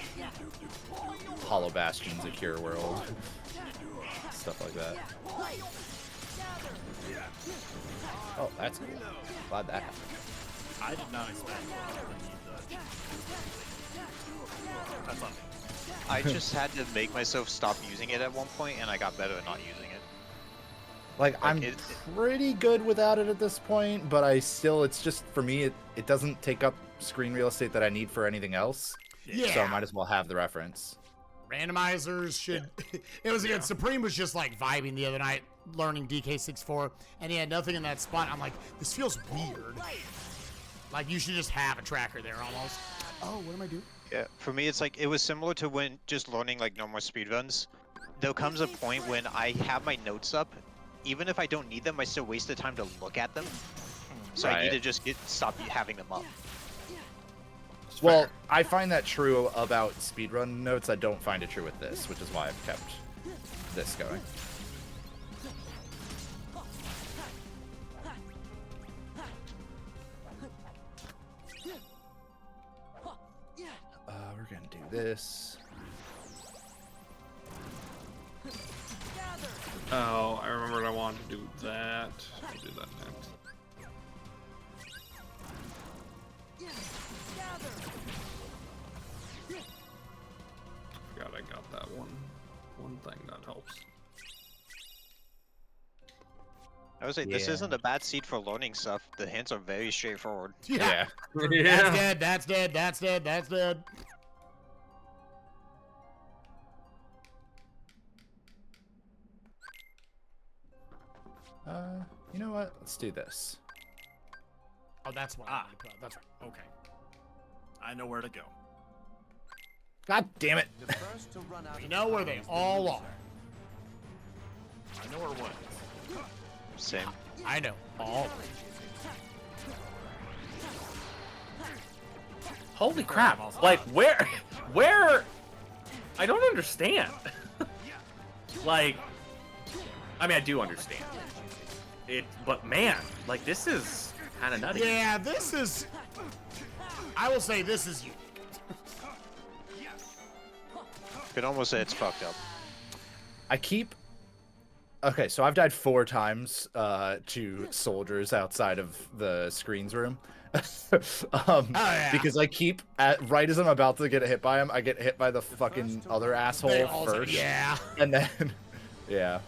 Hollow Bastion's a Cure world. Stuff like that. Oh, that's cool. Glad that happened. I did not expect the That's on me. I just had to make myself stop using it at one point, and I got better at not using it. Like, I'm it- pretty good without it at this point, but I still, it's just, for me, it doesn't take up screen real estate that I need for anything else. Yeah. So I might as well have the reference. Randomizers should. It was good. Supreme was just like vibing the other night, learning DK64, and he had nothing in that spot. I'm like, this feels weird. Like, you should just have a tracker there almost. Oh, what am I doing? Yeah, for me, it's like, it was similar to when just learning like normal speedruns. There comes a point when I have my notes up, even if I don't need them, I still waste the time to look at them. So I need Right. to just stop having them up. It's Well, fair. I find that true about speedrun notes. I don't find it true with this, which is why I've kept this going. We're gonna do this. Oh, I remembered I wanted to do that. I'll do that next. Forgot I got that one thing that helps. I would say this Yeah. isn't a bad seed for learning stuff. The hints are very straightforward. Yeah. That's dead. That's dead. That's dead. That's dead. You know what? Let's do this. Oh, that's what I wanted to put. That's right. Okay. I know where to go. God damn it! We know where they all are. I know where what is. Same. I know all. Holy crap! Like, where? I don't understand. Like, I mean, I do understand it, but man, like, this is kind of nutty. Yeah, this is. I will say this is unique. Could almost say it's fucked up. I keep. Okay, so I've died 4 times to soldiers outside of the screens room. Yeah. Because I keep right as I'm about to get hit by him, I get hit by the fucking other They asshole also- first. Yeah. And then, yeah.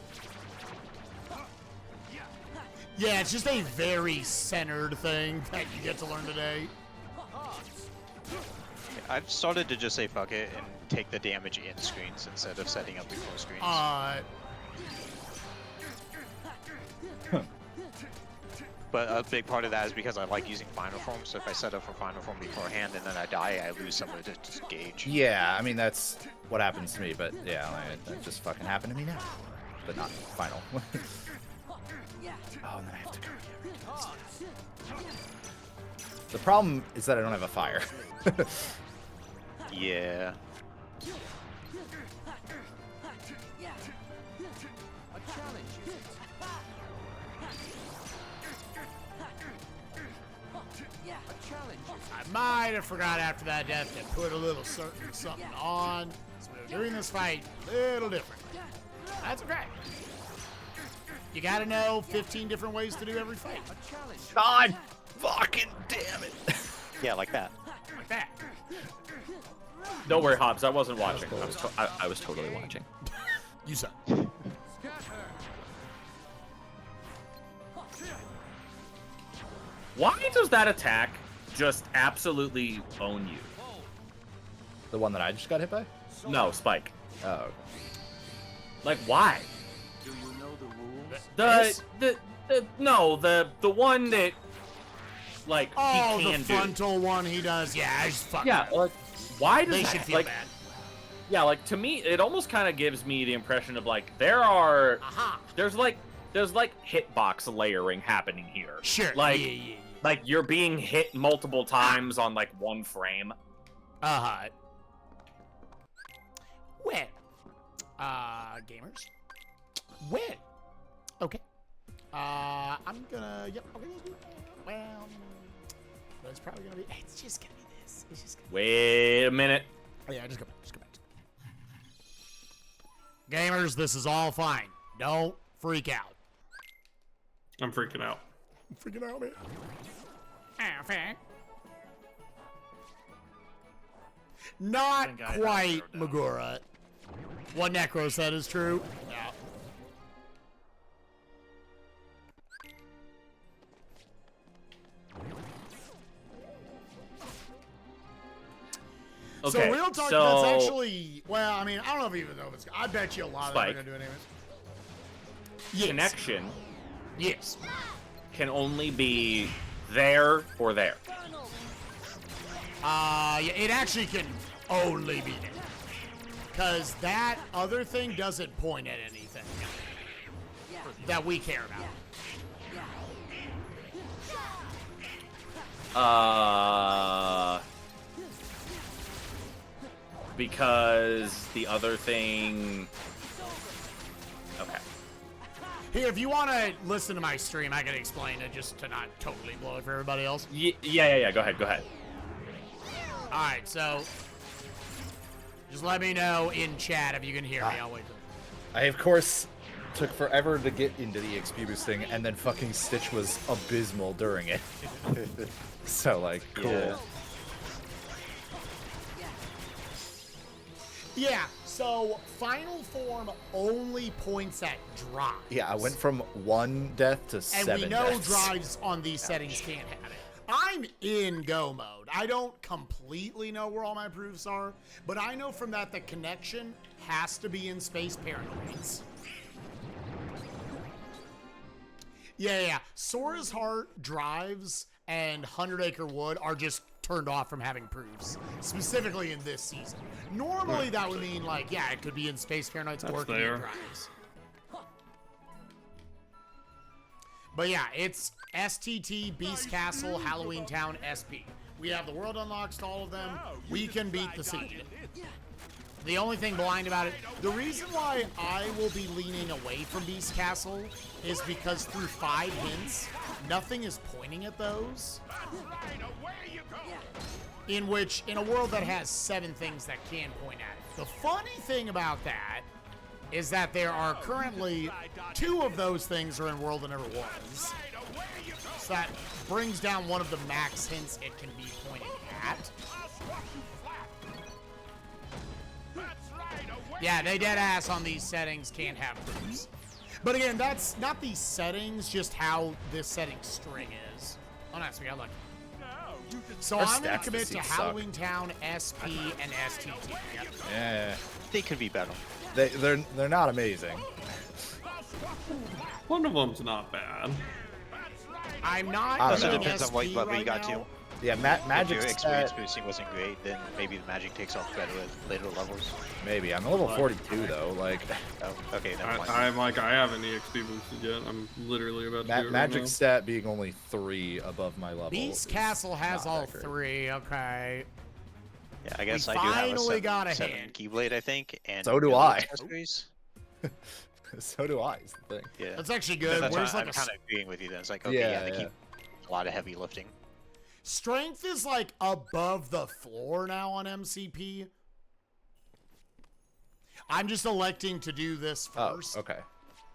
Yeah, it's just a very centered thing that you get to learn today. I've started to just say fuck it and take the damage in screens instead of setting up before screens. But a big part of that is because I like using final form, so if I set up for final form beforehand and then I die, I lose some of the gauge. Yeah, I mean, that's what happens to me, but yeah, like, that just fucking happened to me now. But not final. Oh, and then I have to go here. The problem is that I don't have a fire. Yeah. I might have forgot after that death to put a little certain something on. So we're doing this fight a little different. That's okay. You gotta know 15 different ways to do every fight. God fucking damn it. Yeah, like that. Like that. Don't worry, Hobbs. I wasn't watching. I was totally watching. You suck. Why does that attack just absolutely own you? The one that I just got hit by? No, Spike. Oh. Like, why? Do you know the rules? The one that, like, Oh, he the can do. frontal one he does. Yeah, it's fucking. Yeah, like, why does They that, should feel like, bad. yeah, like, to me, it almost kind of gives me the impression of, like, there's hitbox layering happening here. Sure. Like, yeah. like, you're being hit multiple times on, like, one frame. Uh-huh. When? Gamers. When? Okay. I'm gonna, yep, okay, let's do it. Well, it's probably gonna be, it's just gonna be this. It's just gonna be, Wait a minute. oh yeah, just go back. Gamers, this is all fine. Don't freak out. I'm freaking out. I'm freaking out, man. Not think I have quite, narrowed down. Magura. What Necro said is true. Yeah. Okay, So real talk, so that's actually, well, I mean, I don't know if even know if it's, I bet you a lot of them are Spike. gonna do it anyways. Yes. connection Yes. can only be there or there. Yeah, it actually can only be there. Because that other thing doesn't point at anything that we care about. Because the other thing. Okay. Here, if you want to listen to my stream, I can explain it just to not totally blow it for everybody else. Yeah. Go ahead. Alright, so just let me know in chat if you can hear me. I'll wait till. I, of course, took forever to get into the XP boosting, and then fucking Stitch was abysmal during it. So, like, cool. Yeah. Yeah, so final form only points at drives. Yeah, I went from 1 death to And 7 we know deaths. drives on these settings can't have it. I'm in go mode. I don't completely know where all my proofs are, but I know from that the connection has to be in space paranoids. Yeah. Sora's Heart, drives, and 100 Acre Wood are just turned off from having proofs, specifically in this season. Normally that would mean, like, yeah, it could be in space paranoids or it could be in fair. drives. But yeah, it's STT, Beast Castle, Halloween Town, SP. We have the world unlocks to all of them. We can beat the seed. The only thing blind about it, the reason why I will be leaning away from Beast Castle is because through 5 hints, nothing is pointing at those. In which, in a world that has 7 things that can point at it. The funny thing about that is that there are currently 2 of those things are in World That Never Was. So that brings down one of the max hints it can be pointed at. Yeah, they dead ass on these settings can't have proofs. But again, that's not these settings, just how this setting string is. Oh, nice, we got lucky. So Our I'm going stats to commit this to season suck. Halloween Town, SP, and STT. Yep. Yeah, They could be better. they're not amazing. One of them's not bad. I'm not I don't Also know. doing depends on SP what level you right got now. to. Yeah, If Magic your experience stat, boosting wasn't great, then maybe the magic takes off better at later levels. maybe. I'm a level 42 though. Like, Oh, okay, never mind. I'm like, I haven't EXP boosted yet. I'm literally about to do it right Magic now. stat being only 3 above my level. Beast is Castle has not all that great. 3, okay. Yeah, I guess We I do have a finally 7, got a 7 hint. Keyblade, I think, and So do no I. accessories. So do I. Is the thing. Yeah, That's actually So good. that's Where's why like I'm a kind of agreeing with you. Then it's like, okay, yeah, they keep a lot of heavy lifting. strength is like above the floor now on MCP. I'm just electing to do this Oh, first, okay.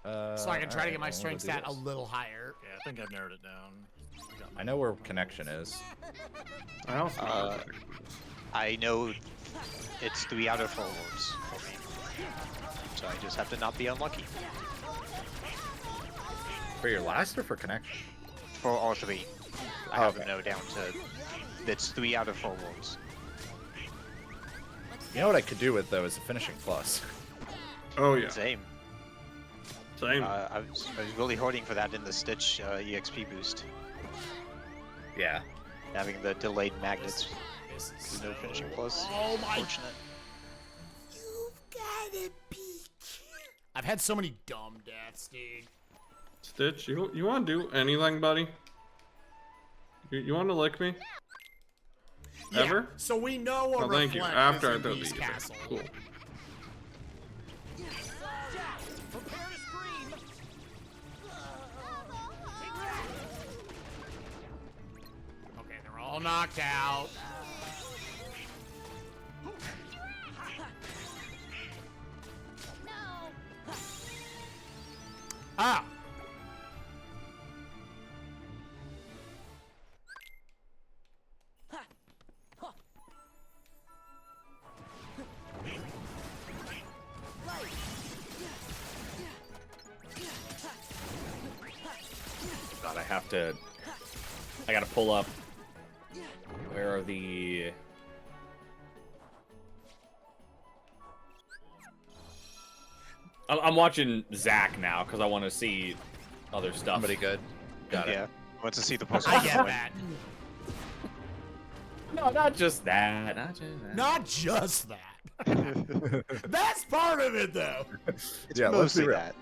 so I can try to get my alright, strength well, stat a we'll do this. little higher. Yeah, I think I've narrowed it down. Got I know where connection is. I also I know it's 3 out of 4 words for me, so I just have to not be unlucky For your last or for connection? for all 3. I have them now down to it's 3 out of 4 worlds. You know what I could do with though is a finishing plus. Oh yeah. Same. Same. I was really hoarding for that in the Stitch EXP boost, Yeah. having the delayed magnets. This is No finishing plus. Oh my. Fortunate. You've gotta be. I've had so many dumb deaths, dude. Stitch, you want to do anything, buddy? You want to lick me? Yeah, Ever? so we know a Oh, thank you. reflect After is I in throw Beast these. Castle. Cool. Okay, they're all knocked out. Ah! God, I gotta pull up. Where are the... I'm watching Zach now because I want to see other stuff. Somebody good. Got it. Yeah. I want to see the post. I get that. No, not just that. Not just that. Not just that. That's part of it, though. It's Yeah, let's be mostly real. that.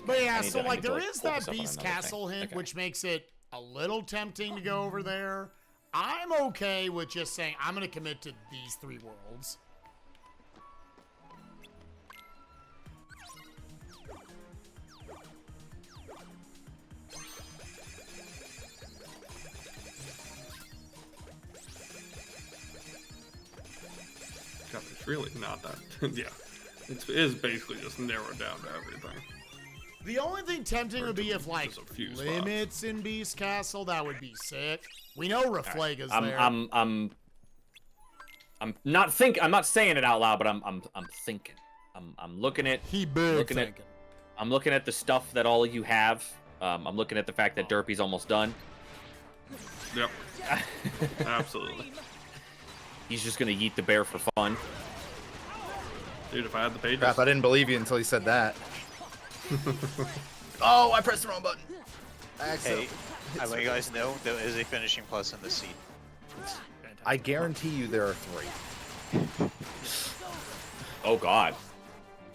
But yeah, I need so to, like there like, is focus that up on Beast another Castle thing. hint, Okay. which makes it a little tempting to go over there. I'm okay with just saying I'm gonna commit to these 3 worlds. God, it's really not that. Yeah. It is basically just narrowed down to everything. The only thing tempting would be if like Just a few spots. limits in Beast Castle, that would be sick. We know Reflega's I'm there. I'm not saying it out loud, but I'm thinking. I'm looking at He big looking at- thinking. I'm looking at the stuff that all of you have. I'm looking at the fact that Derpy's almost done. Yep. Absolutely. He's just gonna yeet the bear for fun. Dude, if I had the pages. Crap, I didn't believe you until you said that. Oh, I pressed the wrong button. Hey, I want you guys know there is a finishing plus in the seed. I guarantee you there are 3. Oh God.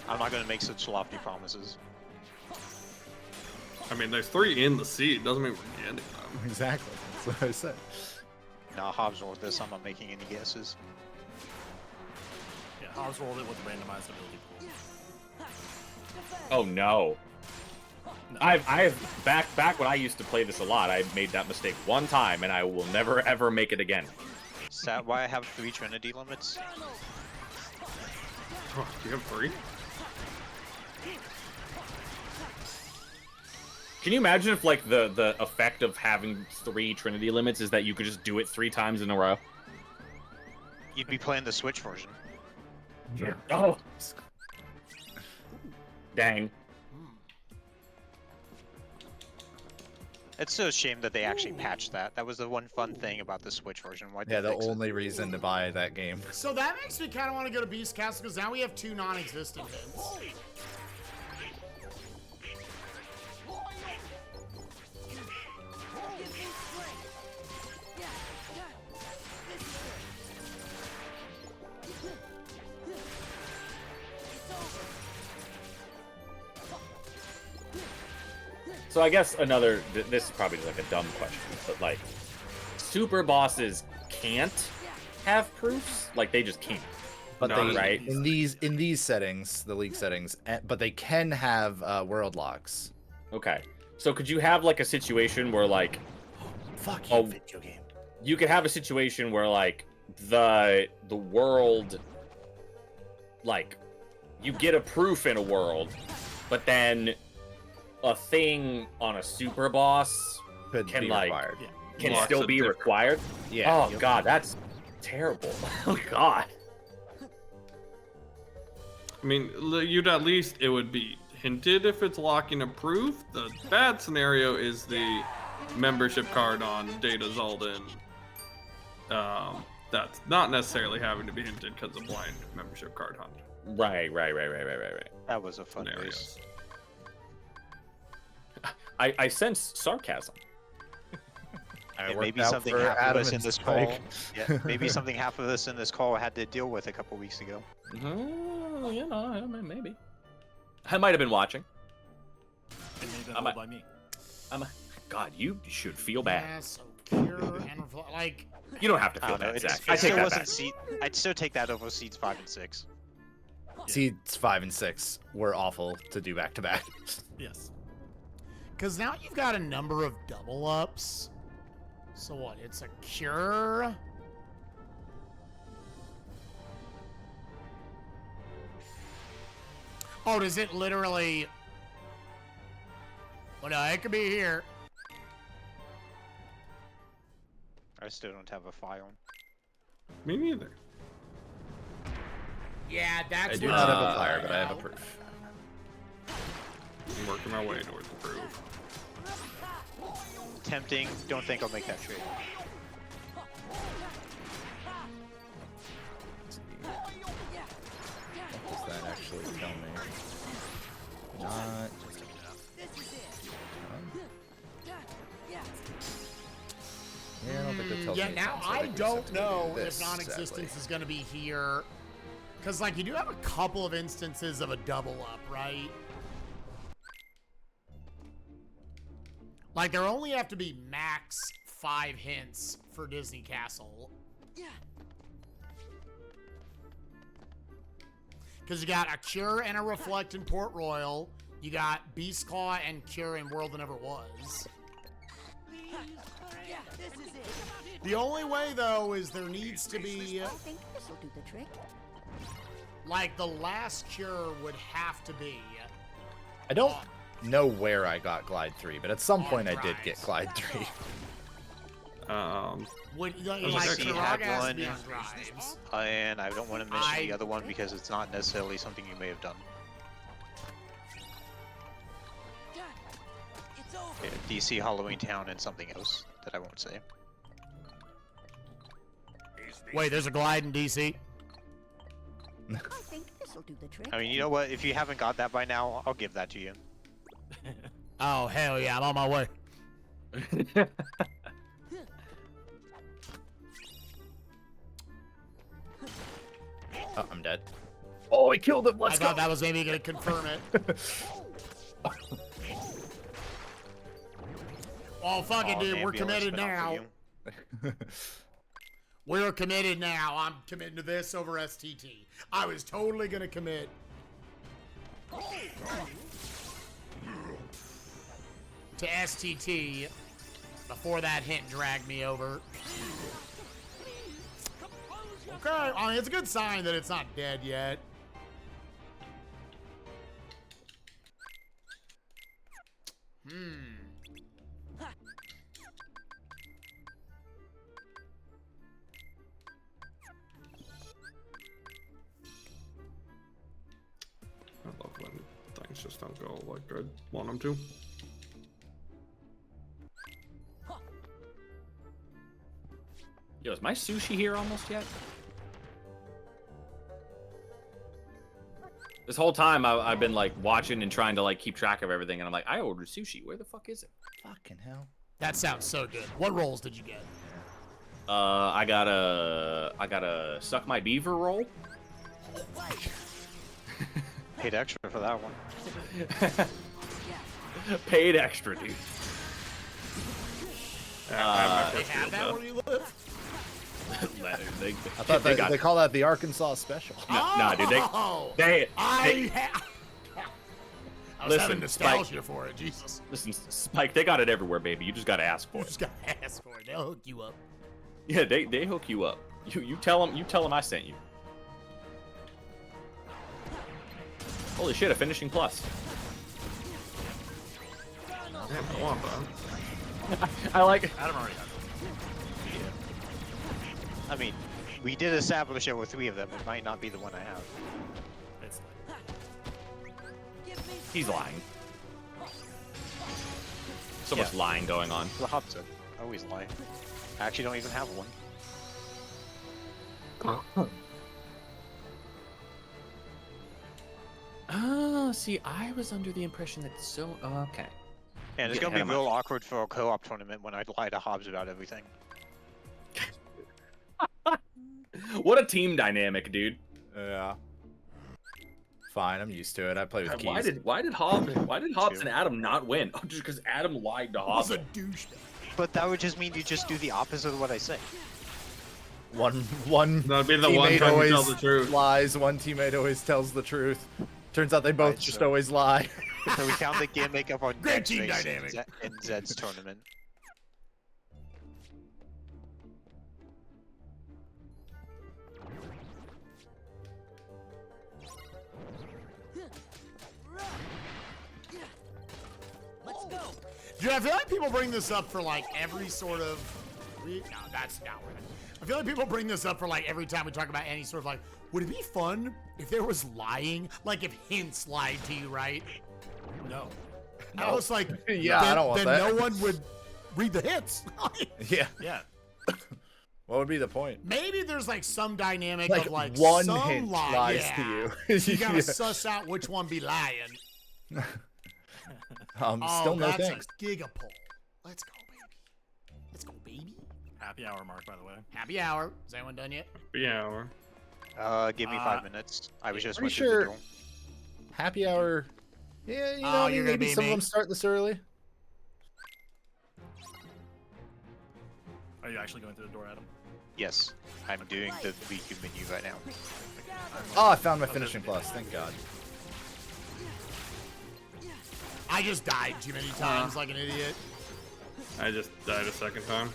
I'm not going to make such lofty promises. I mean, there's 3 in the seed. Doesn't mean we're getting them. Exactly. That's what I said. Nah, Hobbs rolled this. I'm not making any guesses. Yeah, Hobbs rolled it with randomized ability pool. Oh no. I've back when I used to play this a lot, I made that mistake one time, and I will never ever make it again. Is that why I have 3 Trinity limits? Oh, do you have 3? Can you imagine if like the effect of having 3 Trinity limits is that you could just do it 3 times in a row? You'd be playing the Switch version. Yeah. Oh. Dang. It's so a shame that they actually patched that. That was the one fun thing about the Switch version. Why Yeah, the only reason to buy that game. So that makes me kind of want to go to Beast Castle because now we have 2 non-existent hints. So I guess another, this is probably like a dumb question, but like, super bosses can't have proofs? Like, they just can't. But No, they, right. in these settings, the league settings, but they can have world locks. Okay. So could you have like a situation where like, Fuck you, video game. you could have a situation where like, the world, like, you get a proof in a world, but then a thing on a super boss Could can be like required. Yeah. can Lots still of be different- required. Yeah. Oh God, that's terrible. Oh God. I mean, you'd at least it would be hinted if it's locking approved. The bad scenario is the membership card on Data Zolden. That's not necessarily having to be hinted because of blind membership card hunt Right. That was a fun scenarios. race. I sense sarcasm. And worked maybe out something for half of Adam us in and this Spike. call. Yeah, maybe something half of us in this call had to deal with a couple weeks ago. You know, maybe. I might have been watching. And made that I'm roll a- by me. God, you should feel bad. Yeah, so pure and like. You don't have to I feel don't know. bad, It, Zach. it I take still that wasn't back. seed. I'd still take that over seeds 5 and 6. Seeds 5 and 6 were awful to do back to back. Yes. Because now you've got a number of double ups. So what? It's a cure. Oh, does it literally? Well, no, it could be here. I still don't have a file. Me neither. Yeah, that's I do what not you have a need fire, right but I have a now. proof. I'm working my way towards approved. Tempting. Don't think I'll make that trade. What does that actually tell me? Not. Yeah, I don't think it tells Yeah, me. now so I think we just don't have to do know this, if non-existence sadly. is going to be here. Because, like, you do have a couple of instances of a double up, right? Like, there only have to be max 5 hints for Disney Castle. Because you got a Cure and a Reflect in Port Royal. You got Beast Claw and Cure in World That Never Was. The only way, though, is there needs to be... I think this will do the trick. Like, the last Cure would have to be... I don't know where I got Glide 3, but at some point I did get drives. Glide 3. Would, I like, see you Turok had has to one. be on drives. And I don't want to mention the I- other one because it's not necessarily something you may have done. Yeah, DC Halloween Town and something else that I won't say. Wait, there's a Glide in DC? I think this will do the trick. I mean, you know what? If you haven't got that by now, I'll give that to you. Oh, hell yeah, I'm on my way. Oh, I'm dead. Oh, I killed him. Let's I go. thought that was maybe going to confirm it. Oh, fuck it, Oh, dude. the We're ambulance committed went out now. for you. We're committed now. I'm committing to this over STT. I was totally going to commit. To STT before that hint dragged me over. Okay, I mean, it's a good sign that it's not dead yet. I love when things just don't go like I want them to. Yo, is my sushi here almost yet? This whole time I've been like watching and trying to like keep track of everything, and I'm like, I ordered sushi. Where the fuck is it? Fucking hell. That sounds so good. What rolls did you get? I got a suck my beaver roll. Paid extra for that one. Paid extra, dude. They have that where you live? they, I thought they they call that the Arkansas special. Nah, dude, Oh, they I was Listen, having nostalgia for it, Jesus. listen, Spike, they got it everywhere, baby. You just gotta ask for You it. just gotta ask for it. They'll hook you up. Yeah, they hook you up. You tell them I sent you. Holy shit, a finishing plus. Damn, I want that. I like it. Adam already has it. I mean, We did establish there were 3 of them. It might not be the one I have. It's He's lying. So much lying going on. The hubs are always lie. I actually don't even have one. Oh, see, I was under the impression that okay. And it's Get gonna be ahead of real awkward for a co-op tournament when I lie to Hobbs about everything. What a team dynamic, dude. Yeah. Fine, I'm used to it. I play with keys. Why did Hobbs and Adam not win? Oh, just because Adam lied to Hobbs. Was a douchebag. But that would just mean you just do the opposite of what I say. One That'd be the one teammate time you always tell the truth. lies. One teammate always tells the truth. Turns out they both Right, just so- always lie. So we found the game makeup on Great next team race dynamic. in Zed's tournament. Let's go. Dude, I feel like people bring this up for like every sort of. No, that's not right. I feel like people bring this up for like every time we talk about any sort of like. Would it be fun if there was lying? Like if hints lied to you, right? no. I was like, Yeah, then, I don't want then that. no one would read the hints. Yeah. Yeah. What would be the point? Maybe there's like some dynamic Like, of like one some hint lie. lies Yeah. to you. You gotta Yeah. suss out which one be lying. Oh, Still no that's thanks. a gigapole. Let's go, baby. Let's go, baby. Happy hour mark, by the way. Happy hour. Is anyone done yet? Yeah. Give me 5 minutes. I was just Pretty went through the sure- door. Happy hour. Yeah, you Oh, know, you're gonna maybe be some of me. them start this early. Are you actually going through the door, Adam? Yes, I'm doing the VQ menu right now. Oh, I found my finishing plus. Thank God. I just died too many times like an idiot. I just died a second time.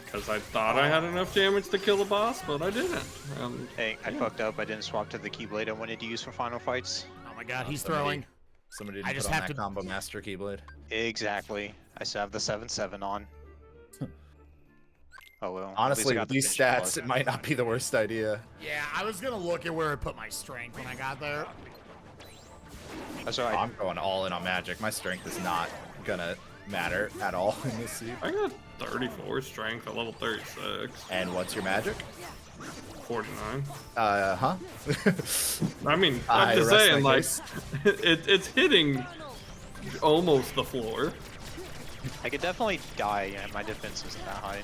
Because I thought I had enough damage to kill the boss, but I didn't. Hey, I fucked up. I didn't swap to the Keyblade I wanted to use for final fights. Oh my god, he's somebody- throwing. Somebody I didn't just put on have that to- combo master keyblade. Exactly. I still have the 7/7 on. Oh well. at least I Honestly, got with the these finishing stats, plus. it might not be the worst idea. Yeah, I was gonna look at where I put my strength when I got there. That's alright. I'm going all in on magic. My strength is not gonna matter at all in this seed. I got 34 strength at level 36. And what's your magic? 49. Huh? I mean, I I'm just rest saying, my like, case. it's hitting almost the floor. I could definitely die, and my defense isn't that high.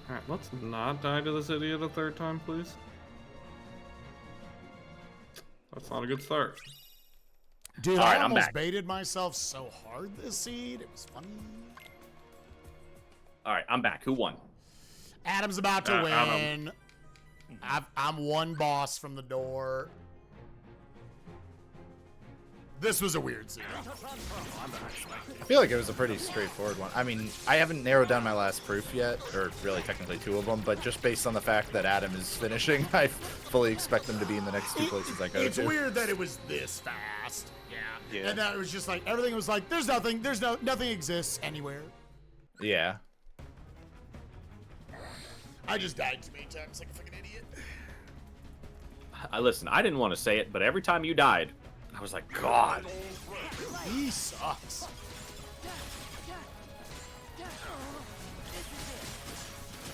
Alright, let's not die to this idiot a third time, please. That's not a good start. Dude, All right, I I'm almost back. baited myself so hard this seed. It was funny. All right, I'm back. Who won? Adam's about to Adam. win. I'm one boss from the door. This was a weird seed. I feel like it was a pretty straightforward one. I mean, I haven't narrowed down my last proof yet, or really technically 2 of them, but just based on the fact that Adam is finishing, I fully expect them to be in the next 2 places I go It's to. weird that it was this fast. Yeah. Yeah. And that it was just like everything was like, there's nothing exists anywhere. Yeah. I just died too many times like a fucking idiot. Listen, I didn't want to say it, but every time you died, I was like, God. He sucks.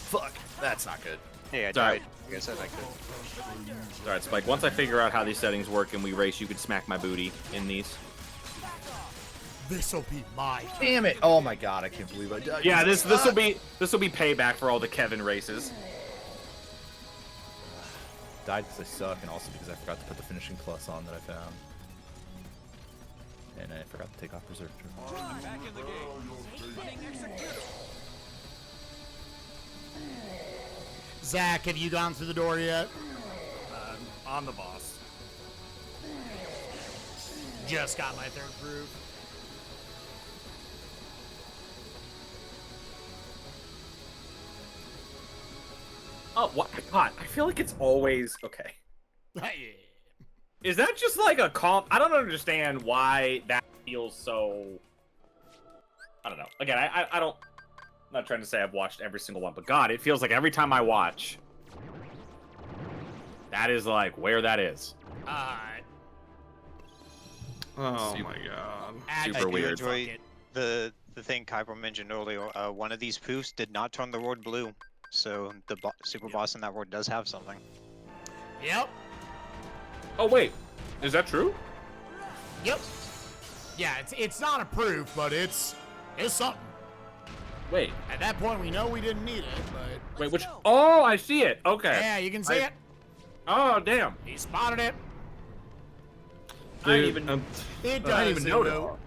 Fuck. That's not good. Hey, I Sorry. died. Like I said, I could. All right, Spike. Once I figure out how these settings work and we race, you can smack my booty in these. This'll be my. Damn it! Oh my god, I can't believe I died. Yeah, this will be payback for all the Kevin races. Died because I suck, and also because I forgot to put the finishing plus on that I found. And I forgot to take off Berserk. Zach, have you gone through the door yet? On the boss. Just got my 3rd proof. Oh, what? God, I feel like it's always okay. Yeah. Is that just like a comp? I don't understand why that feels so I don't know. Again, I don't. I'm not trying to say I've watched every single one, but God, it feels like every time I watch, that is like where that is. Oh my god. Super I do weird. enjoy the thing Kyber mentioned earlier. One of these poofs did not turn the world blue, so the super boss in that world does have something. Yep. Oh wait, is that true? Yep. Yeah, it's not a proof, but it's something. Wait, At that point, we know we didn't need it, but wait, which? Oh, I see it. Okay. yeah, you can see it. Oh damn. He spotted it. I didn't Dude, even. It I does. didn't even notice. Uno.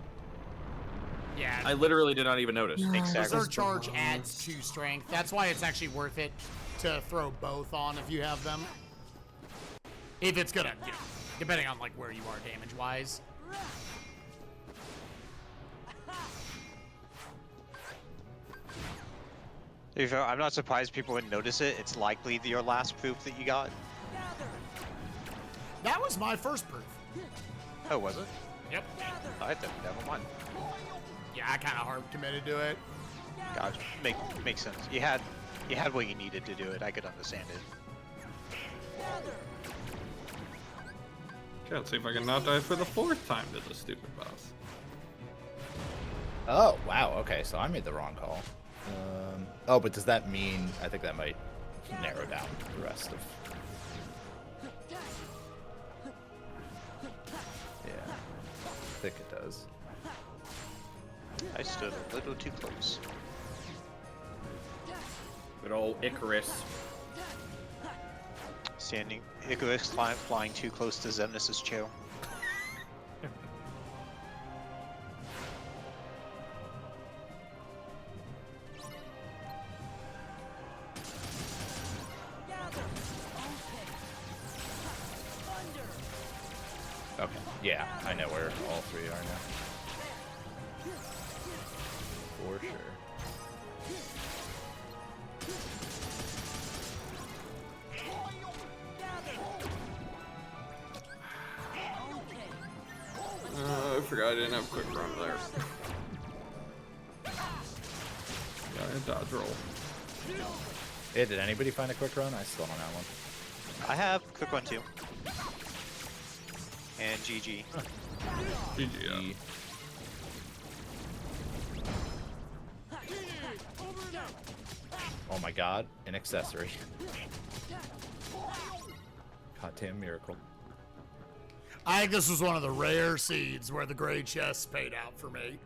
Yeah. I literally did not even notice. Exactly. Surcharge adds to strength. That's why it's actually worth it to throw both on if you have them. If it's gonna, you know, depending on like where you are damage-wise. I'm not surprised people would notice it. It's likely your last proof that you got. That was my first proof. Oh, was it? Yep. Alright then, never mind. Yeah, I kind of hard committed to it. Gotcha. Makes sense. You had what you needed to do it. I could understand it. Can't see if I can not die for the 4th time to the stupid boss. Oh, wow. Okay, so I made the wrong call. Oh, but does that mean... I think that might narrow down the rest of... Yeah. I think it does. I stood a little too close. Good old Icarus. Standing, Icarus flying too close to Xemnas' chair. Okay, yeah, I know where all three are now. For sure. I forgot I didn't have quick run there. Got a dodge roll. Hey, did anybody find a quick run? I still don't have one. I have quick one too. And GG. GG, yeah. Oh my god, an accessory. Goddamn miracle. I think this was one of the rare seeds where the gray chests paid out for me.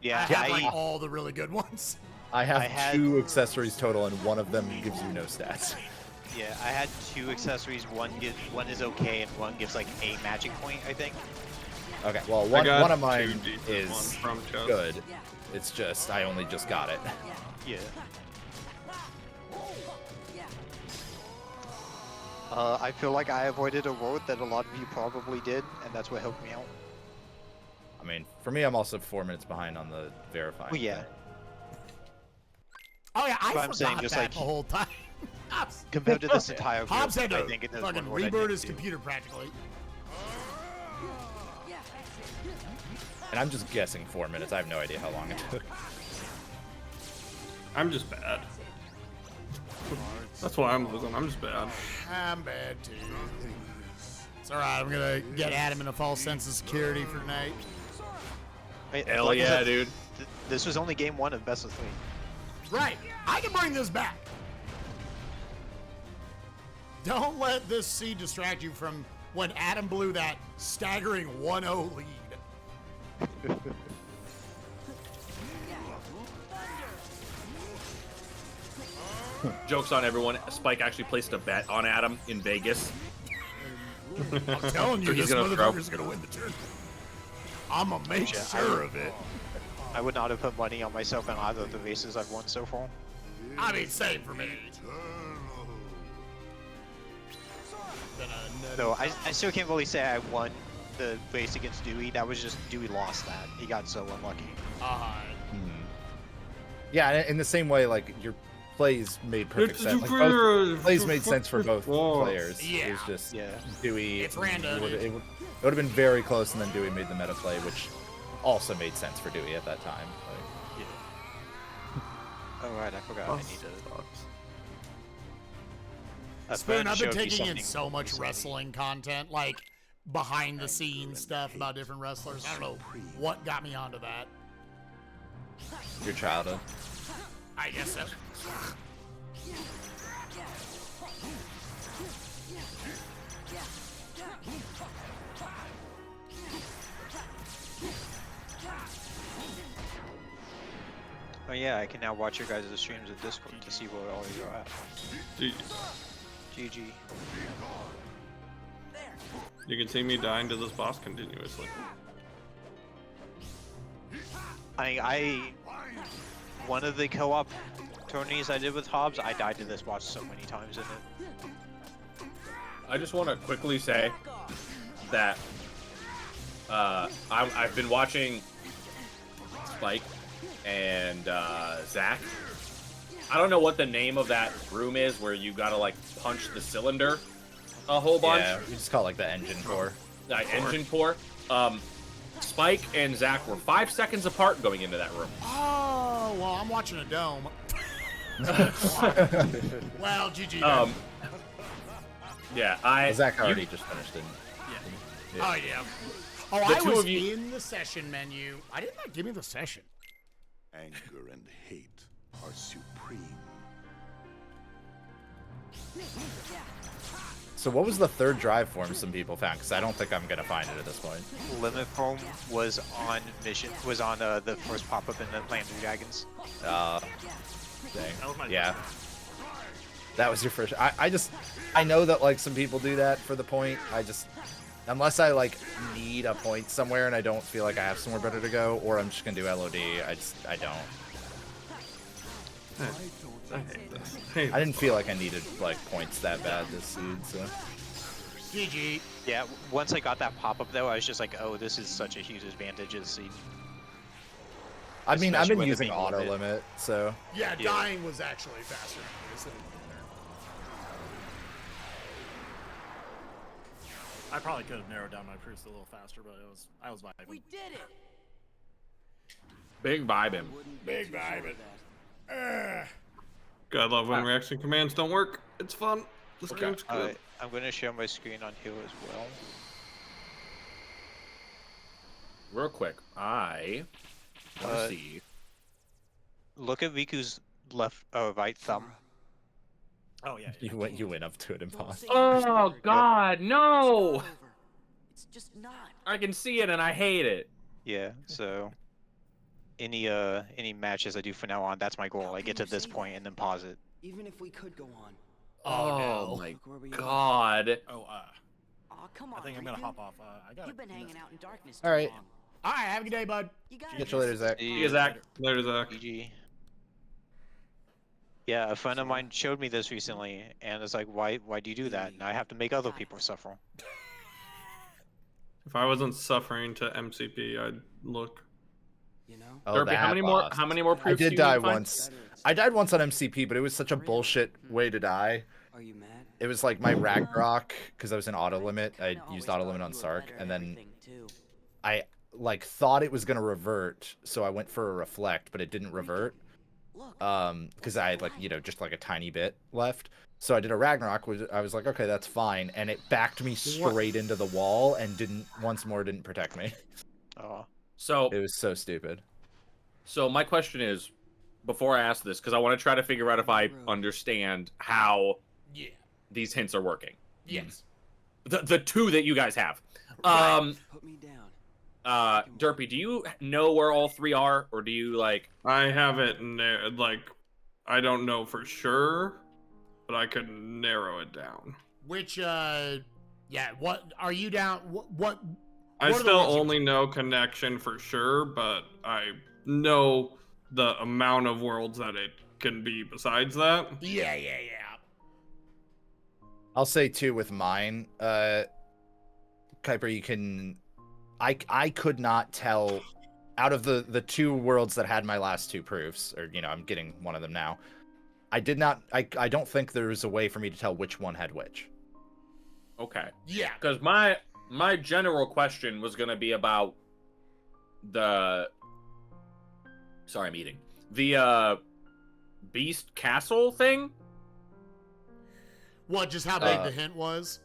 Yeah, I have like all the really good ones. I have I had- 2 accessories total, and one of them gives you no stats. yeah, I had 2 accessories. One is okay, and one gives like a magic point, I think. Okay, well, I got one of 2 mine decent is ones from chest. good. It's just, I only just got it. Yeah. I feel like I avoided a road that a lot of you probably did, and that's what helped me out. I mean, for me, I'm also 4 minutes behind on the verifying. Well, yeah. thing. Oh yeah, I But I'm forgot saying just that like- the whole time. Hobbs, Compared to this entire group, Hobbs had I to think it does fucking more than reboot it his do. computer practically. And I'm just guessing 4 minutes. I have no idea how long it took. I'm just bad. That's why I'm losing. I'm just bad. I'm bad too. It's alright, I'm gonna get Adam in a false sense of security for tonight. Wait, Hell like I yeah, said, dude. This was only game 1 of best of 3. Right, I can bring this back. Don't let this seed distract you from when Adam blew that staggering 1-0 lead. Joke's on everyone. Spike actually placed a bet on Adam in Vegas. I'm telling you, He's this gonna throw. motherfucker's gonna win the tournament. I'm gonna make Yeah, sure of it. I would not have put money on myself in either of the races I've won so far. I mean, same for me. No, I still can't really say I won the race against Dewey. That was just Dewey lost that. He got so unlucky. Yeah, in the same way, like, your plays made perfect sense. Like, both plays made sense for both players. It Yeah. was just Yeah. Dewey. It's random. It would have been very close, and then Dewey made the meta play, which also made sense for Dewey at that time. Oh right, I forgot. I need to. A Spoon, friend I've been showed me taking in something so much recently. wrestling content, like behind the scenes stuff about different wrestlers. I don't know what got me onto that. Your childhood. I guess so. Oh yeah, I can now watch your guys' streams in Discord to see where all you are at. Dude, GG. you can see me dying to this boss continuously. One of the co-op tourneys I did with Hobbs, I died to this boss so many times in it. I just want to quickly say that I've been watching Spike and Zach. I don't know what the name of that room is where you gotta like punch the cylinder a whole bunch. Yeah, we just call it like the engine core. Engine core. Spike and Zach were 5 seconds apart going into that room. Oh, well, I'm watching a dome. Well, GG. Yeah, Zach already just finished it. Oh, yeah. Oh, The I two was of you- in the session menu. I did not give me the session. Anger and hate are supreme. So what was the third drive form some people found? Because I don't think I'm gonna find it at this point. Limit Foam was on the first pop-up in the Land of Dragons. Dang. That was my Yeah. That was your first. I know that like some people do that for the point. Unless I like need a point somewhere and I don't feel like I have somewhere better to go, or I'm just gonna do LOD. I don't. I hate this. I didn't feel like I needed like points that bad this seed, so. GG. Yeah, once I got that pop-up though, I was just like, oh, this is such a huge advantage of the seed. I mean, I've Especially been with it using being auto limit. limit, so. Yeah, Yeah. dying was actually faster than this. I probably could have narrowed down my proofs a little faster, but I was vibing. We did it. big vibing. Big vibing. God, love when reaction commands don't work. It's fun. This game's good. I'm gonna share my screen on here as well. Real quick, I want to see. Look at Riku's right thumb. Oh yeah. You went up to it and paused. Oh God, no! It's just not. I can see it and I hate it. Yeah, so any matches I do from now on, that's my goal. I get to this point and then pause it. Even if we could go on. Oh, no. my Look where we are. God. Oh, Aw, come on. I think I'm gonna Riku. hop off. I got. You've been hanging out in darkness. All right. Too long. All right, have a good day, bud. You got Get you later, Zach. See Yeah, Zach. Later, Zach. GG. Yeah, a friend of mine showed me this recently, and it's like, why do you do that? And I have to make other people suffer. If I wasn't suffering to MCP, I'd look. You know? Oh, Derpy, that how many more? boss. How many more I proofs? do did you die need to find? once. I died once on MCP, but it was such a bullshit way to die. Are you mad? It was like my Ragnarok, because I was in auto limit. I used auto limit on Sark, and then I like thought it was gonna revert, so I went for a reflect, but it didn't revert. Look. Because I had like just like a tiny bit left. So I did a Ragnarok. I was like, okay, that's fine, and it backed me straight into the wall and didn't protect me. Oh. So, It was so stupid. so my question is, before I ask this, because I want to try to figure out if I understand how Yeah. these hints are working. Yes. The two that you guys have. Put me down. Derpy, do you know where all three are, or do you like? I have it like, I don't know for sure, but I could narrow it down. Which, yeah, what are you down? What I are the still ones you- only know connection for sure, but I know the amount of worlds that it can be besides that. Yeah. I'll say too with mine, Kuiper, you can. I could not tell out of the two worlds that had my last two proofs, or I'm getting one of them now. I don't think there was a way for me to tell which one had which. Okay. Yeah. Because my general question was gonna be about the. Sorry, I'm eating Beast Castle thing. What? Just how big the hint was?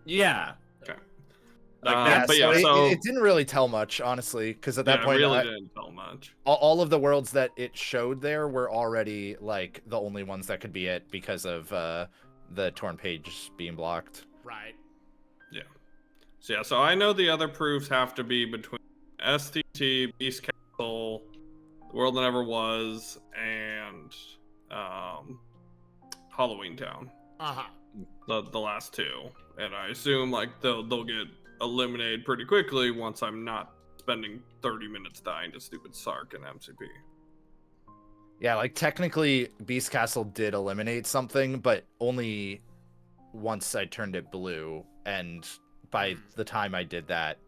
Yeah. Okay. Like Yeah, that. but so yeah, so it didn't really tell much, honestly, because at that yeah, it point, really didn't tell much. all of the worlds that it showed there were already like the only ones that could be it because of the torn page being blocked. Right. Yeah. So yeah, so I know the other proofs have to be between STT, Beast Castle, The World That Never Was, and Halloween Town. Uh-huh. The last two. And I assume like they'll get eliminated pretty quickly once I'm not spending 30 minutes dying to stupid Sark and MCP. Yeah, like technically Beast Castle did eliminate something, but only once I turned it blue, and by the time I did that,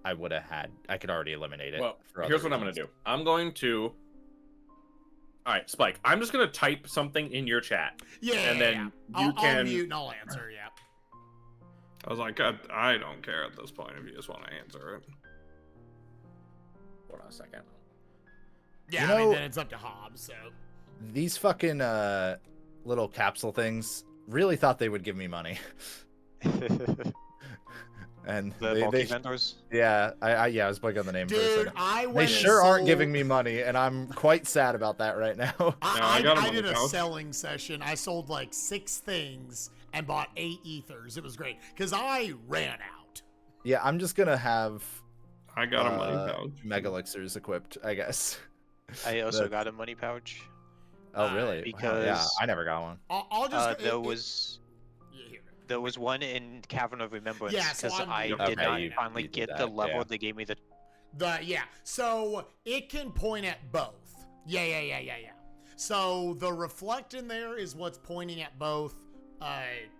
I could already eliminate it. Well, for here's other what I'm gonna reasons. do. I'm going to. All right, Spike. I'm just gonna type something in your chat. Yeah. And then I'll can- mute and I'll answer. Yeah. I was like, I don't care at this point if you just want to answer it. Hold on a second. Yeah. You I mean, know- then it's up to Hobbs. So. These fucking little capsule things really thought they would give me money. And The they bulky vendors. yeah, I was blanking on the name for a Dude, second. I went They and sure aren't sold- giving me money, and I'm quite sad about that right now. I got 'em I on did the a couch. selling session. I sold like 6 things and bought 8 ethers. It was great because I ran out. Yeah, I'm just gonna have I got a money pouch. Mega Elixirs equipped, I guess. I also That- got a money pouch. Oh really? Wow, yeah, because- I never got one. I'll just. There was one in Cavern of Remembrance Yeah, so because I'm- I Okay, did not you finally did get that, the level yeah. they gave me the. So it can point at both. Yeah. So the reflect in there is what's pointing at both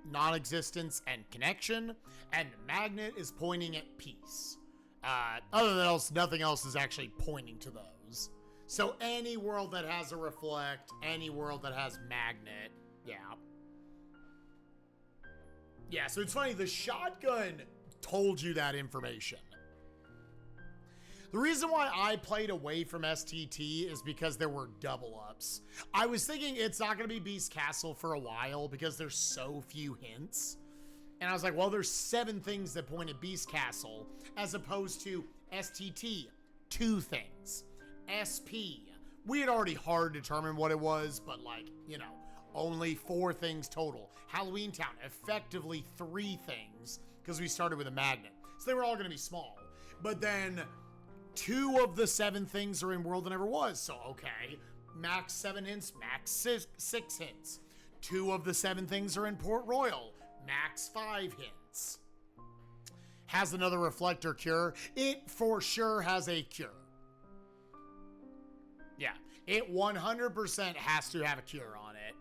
non-existence and connection, and the magnet is pointing at peace. Other than else, nothing else is actually pointing to those. So any world that has a reflect, any world that has magnet, yeah. Yeah, so it's funny, the shotgun told you that information. The reason why I played away from STT is because there were double ups. I was thinking it's not going to be Beast Castle for a while because there's so few hints. And I was like, well, there's 7 things that point at Beast Castle as opposed to STT, 2 things. SP, we had already hard determined what it was, but like, you know, only 4 things total. Halloween Town, effectively 3 things because we started with a magnet. So they were all going to be small. But then 2 of the 7 things are in World That Never Was. So, okay, max 7 hints, max 6 hints. 2 of the 7 things are in Port Royal, max 5 hints. Has another reflector cure. It for sure has a cure. Yeah, it 100% has to have a cure on it.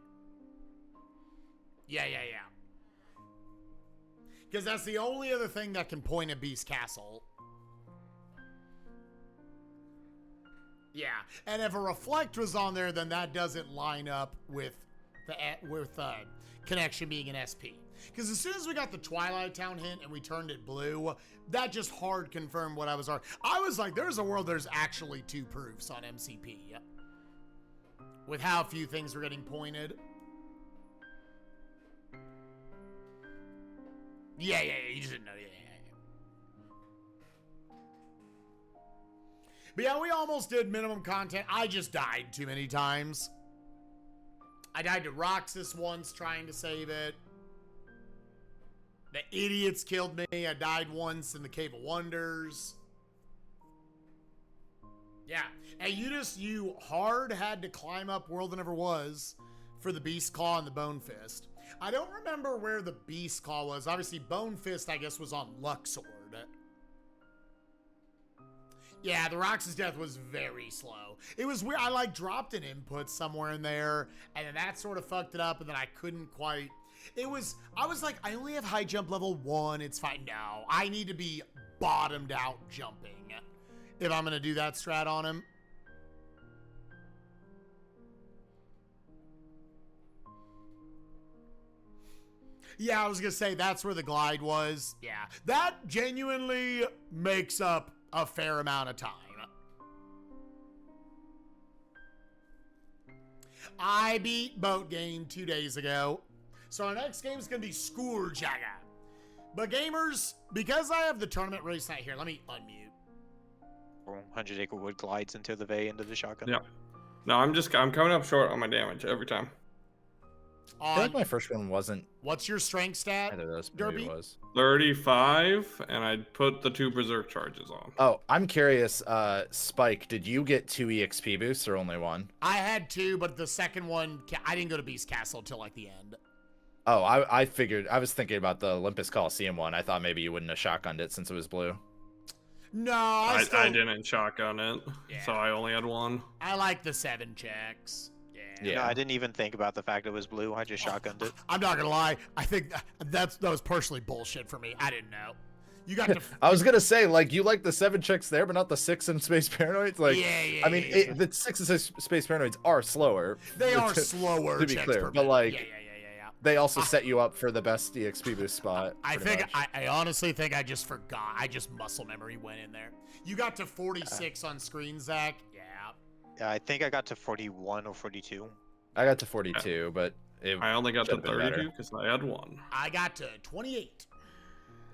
Yeah. Because that's the only other thing that can point at Beast Castle. Yeah, and if a reflect was on there, then that doesn't line up with the connection being an SP. Because as soon as we got the Twilight Town hint and we turned it blue, that just hard confirmed what I was. I was like, there's a world there's actually 2 proofs on MCP. With how few things were getting pointed. Yeah, you just didn't know. Yeah. But yeah, we almost did minimum content. I just died too many times. I died to Roxas once trying to save it. The idiots killed me. I died once in the Cave of Wonders. Yeah, and you hard had to climb up World That Never Was for the Beast Claw and the Bone Fist. I don't remember where the Beast Claw was. Obviously, Bone Fist, I guess, was on Luxord. Yeah, the Roxas death was very slow. It was weird. I like dropped an input somewhere in there, and then that sort of fucked it up, and then I couldn't quite. I was like, I only have high jump level 1. It's fine. No, I need to be bottomed out jumping if I'm going to do that strat on him. Yeah, I was going to say that's where the glide was. Yeah, that genuinely makes up a fair amount of time. I beat Boat Game 2 days ago. So our next game is going to be School Jagger. But gamers, because I have the tournament race night here, let me unmute. 100 Acre Wood glides into the very end of the shotgun. Yeah. No, I'm coming up short on my damage every time. I feel like my first one wasn't What's your strength stat, either of those. Maybe Derpy? it was. 35, and I put the 2 berserk charges on. Oh, I'm curious. Spike, did you get 2 EXP boosts or only 1? I had 2, but the second one, I didn't go to Beast Castle till like the end. Oh, I figured. I was thinking about the Olympus Coliseum one. I thought maybe you wouldn't have shotgunned it since it was blue. No, I still, didn't shotgun it, Yeah. so I only had 1. I like the 7 checks. Yeah. No, I didn't even think about the fact it was blue. I just shotgunned it. I'm not gonna lie. I think that was personally bullshit for me. I didn't know. You got to. I was gonna say, like, you like the 7 checks there, but not the 6 in Space Paranoids. Like, Yeah, I mean, the 6 in Space Paranoids are slower. They are slower. to be checks clear, per but minute. like, yeah. they also set you up for the best EXP boost spot. I pretty think much. I honestly think I just forgot. I just muscle memory went in there. You got to 46 on screen, Zach. Yeah. Yeah, I think I got to 41 or 42. I got to 42, but I only got to should've been better. 32 because I had 1. I got to 28.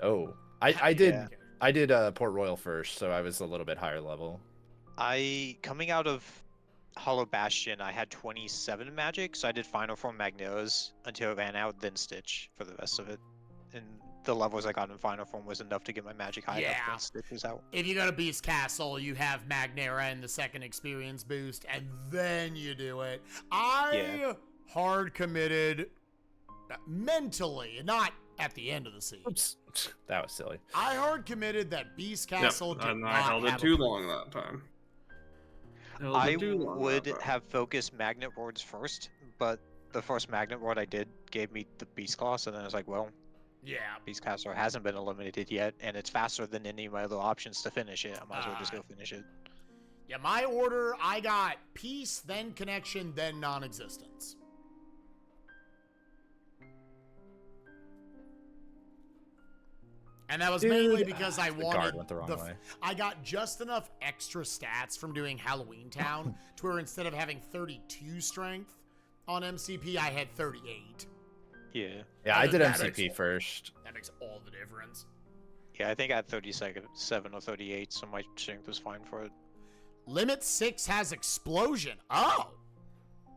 Oh, I did. Yeah. I did Port Royal first, so I was a little bit higher level. Coming out of Hollow Bastion, I had 27 magic, so I did Final Form Magneros until it ran out, then Stitch for the rest of it. And the levels I got in Final Form was enough to get my magic high enough when Stitch was out. If you go to Beast Castle, you have Magnera and the second experience boost, and then you do it. I hard committed mentally, not at the end of the siege. Oops, that was silly. I hard committed that Beast Castle did and not I held it have too a- long that time. I would have focused Magnet Wards first, but the first Magnet Ward I did gave me the Beast Claw, so then I was like, well, Yeah. Beast Castle hasn't been eliminated yet, and it's faster than any of my other options to finish it. I might as well just go finish it. Yeah, my order, I got peace, then connection, then non-existence. And that was mainly because I The wanted guard went the wrong way. I got just enough extra stats from doing Halloween Town to where instead of having 32 strength on MCP, I had 38. Yeah. Yeah, I And did that MCP makes- first. That makes all the difference. Yeah, I think I had 37 or 38, so my strength was fine for it. Limit 6 has explosion. Oh!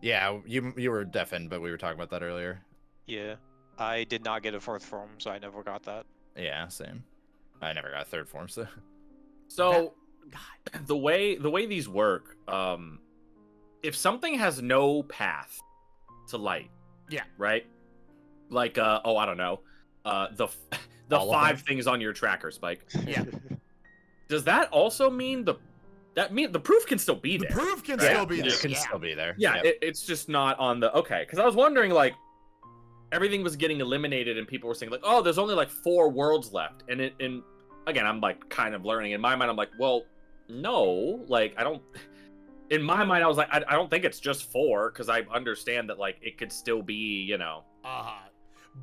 Yeah, you were deafened, but we were talking about that earlier. Yeah. I did not get a 4th form, so I never got that. Yeah, same. I never got 3rd form, so. So God. the way these work, if something has no path to light, Yeah. right? Like I don't know, the All of 5 them? things on your tracker, Spike. Yeah. Does that also mean the proof can still be The there? proof can Yeah. still be It there. can Yeah. still be there. Yeah, Yep. it's just not on the because I was wondering like everything was getting eliminated and people were saying like, oh, there's only like 4 worlds left, and again I'm like kind of learning in my mind. I'm like, well, no, like I don't. In my mind, I was like, I don't think it's just 4 because I understand that like it could still be Uh-huh.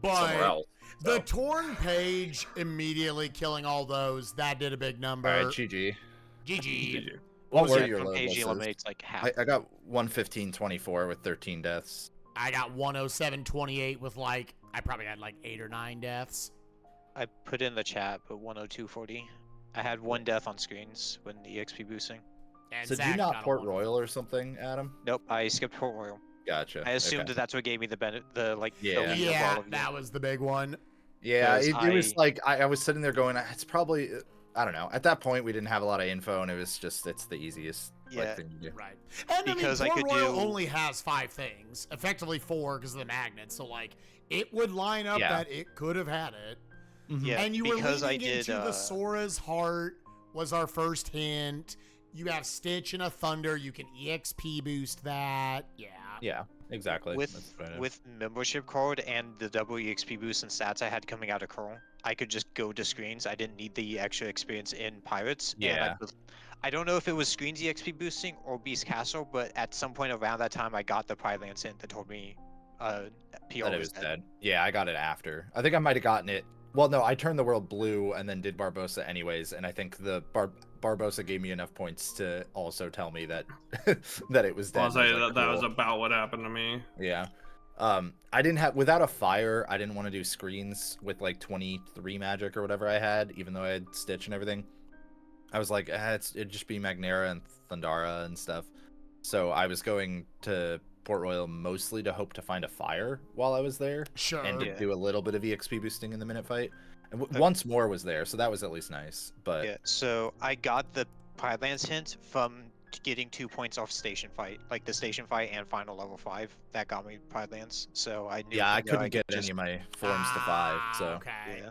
somewhere But else. the So. torn page immediately killing all those, that did a big number. All right, GG. GG. What were Yeah, your from low page losses? eliminates like half. I got 115.24 with 13 deaths. I got 107.28 with like, I probably had like 8 or 9 deaths. I put in the chat, but 102.40. I had 1 death on screens when EXP boosting. And So did Zach you not got a Port 1. Royal or something, Adam? Nope, I skipped Port Royal. Gotcha. I assumed okay. that that's what gave me the benefit, the like. the Yeah. lead of Yeah, all of you. that was the big one. Yeah, Because it was I- like I was sitting there going, it's probably, I don't know. At that point, we didn't have a lot of info, and it was just, it's the easiest Yeah. like, thing to do. Right. And Because I I mean, could Port Royal do- only has 5 things. Effectively 4 because of the magnets. So like, it would line up Yeah. that it could have had it. Yeah, And you were because I leading did. into the Sora's Heart was our first hint. You have Stitch and a Thunder. You can EXP boost that. Yeah. Yeah, exactly. That's with what I know. with membership card and the double EXP boost and stats I had coming out of Curl, I could just go to screens. I didn't need the extra experience in Pirates. And Yeah. I don't know if it was screens EXP boosting or Beast Castle, but at some point around that time, I got the Pride Lance hint that told me PR that it was was dead. dead. Yeah, I got it after. I think I might have gotten it. Well, no, I turned the world blue and then did Barbosa anyways, and I think the Barbosa gave me enough points to also tell me that that it was dead. I'll and I say was like, that was "Cool." about what happened to me. Yeah. I didn't have without a fire. I didn't want to do screens with like 23 magic or whatever I had, even though I had Stitch and everything. I was like, it'd just be Magnera and Thundara and stuff. So I was going to Port Royal mostly to hope to find a fire while I was there, Sure. and to Yeah. do a little bit of EXP boosting in the minute fight. And once more was there, so that was at least nice. But Yeah, so I got the Pidelands hint from getting 2 points off station fight, like the station fight and final level 5. That got me Pidelands, so I knew. yeah, I from there couldn't get could any just, of my forms to 5, so Okay. Yeah,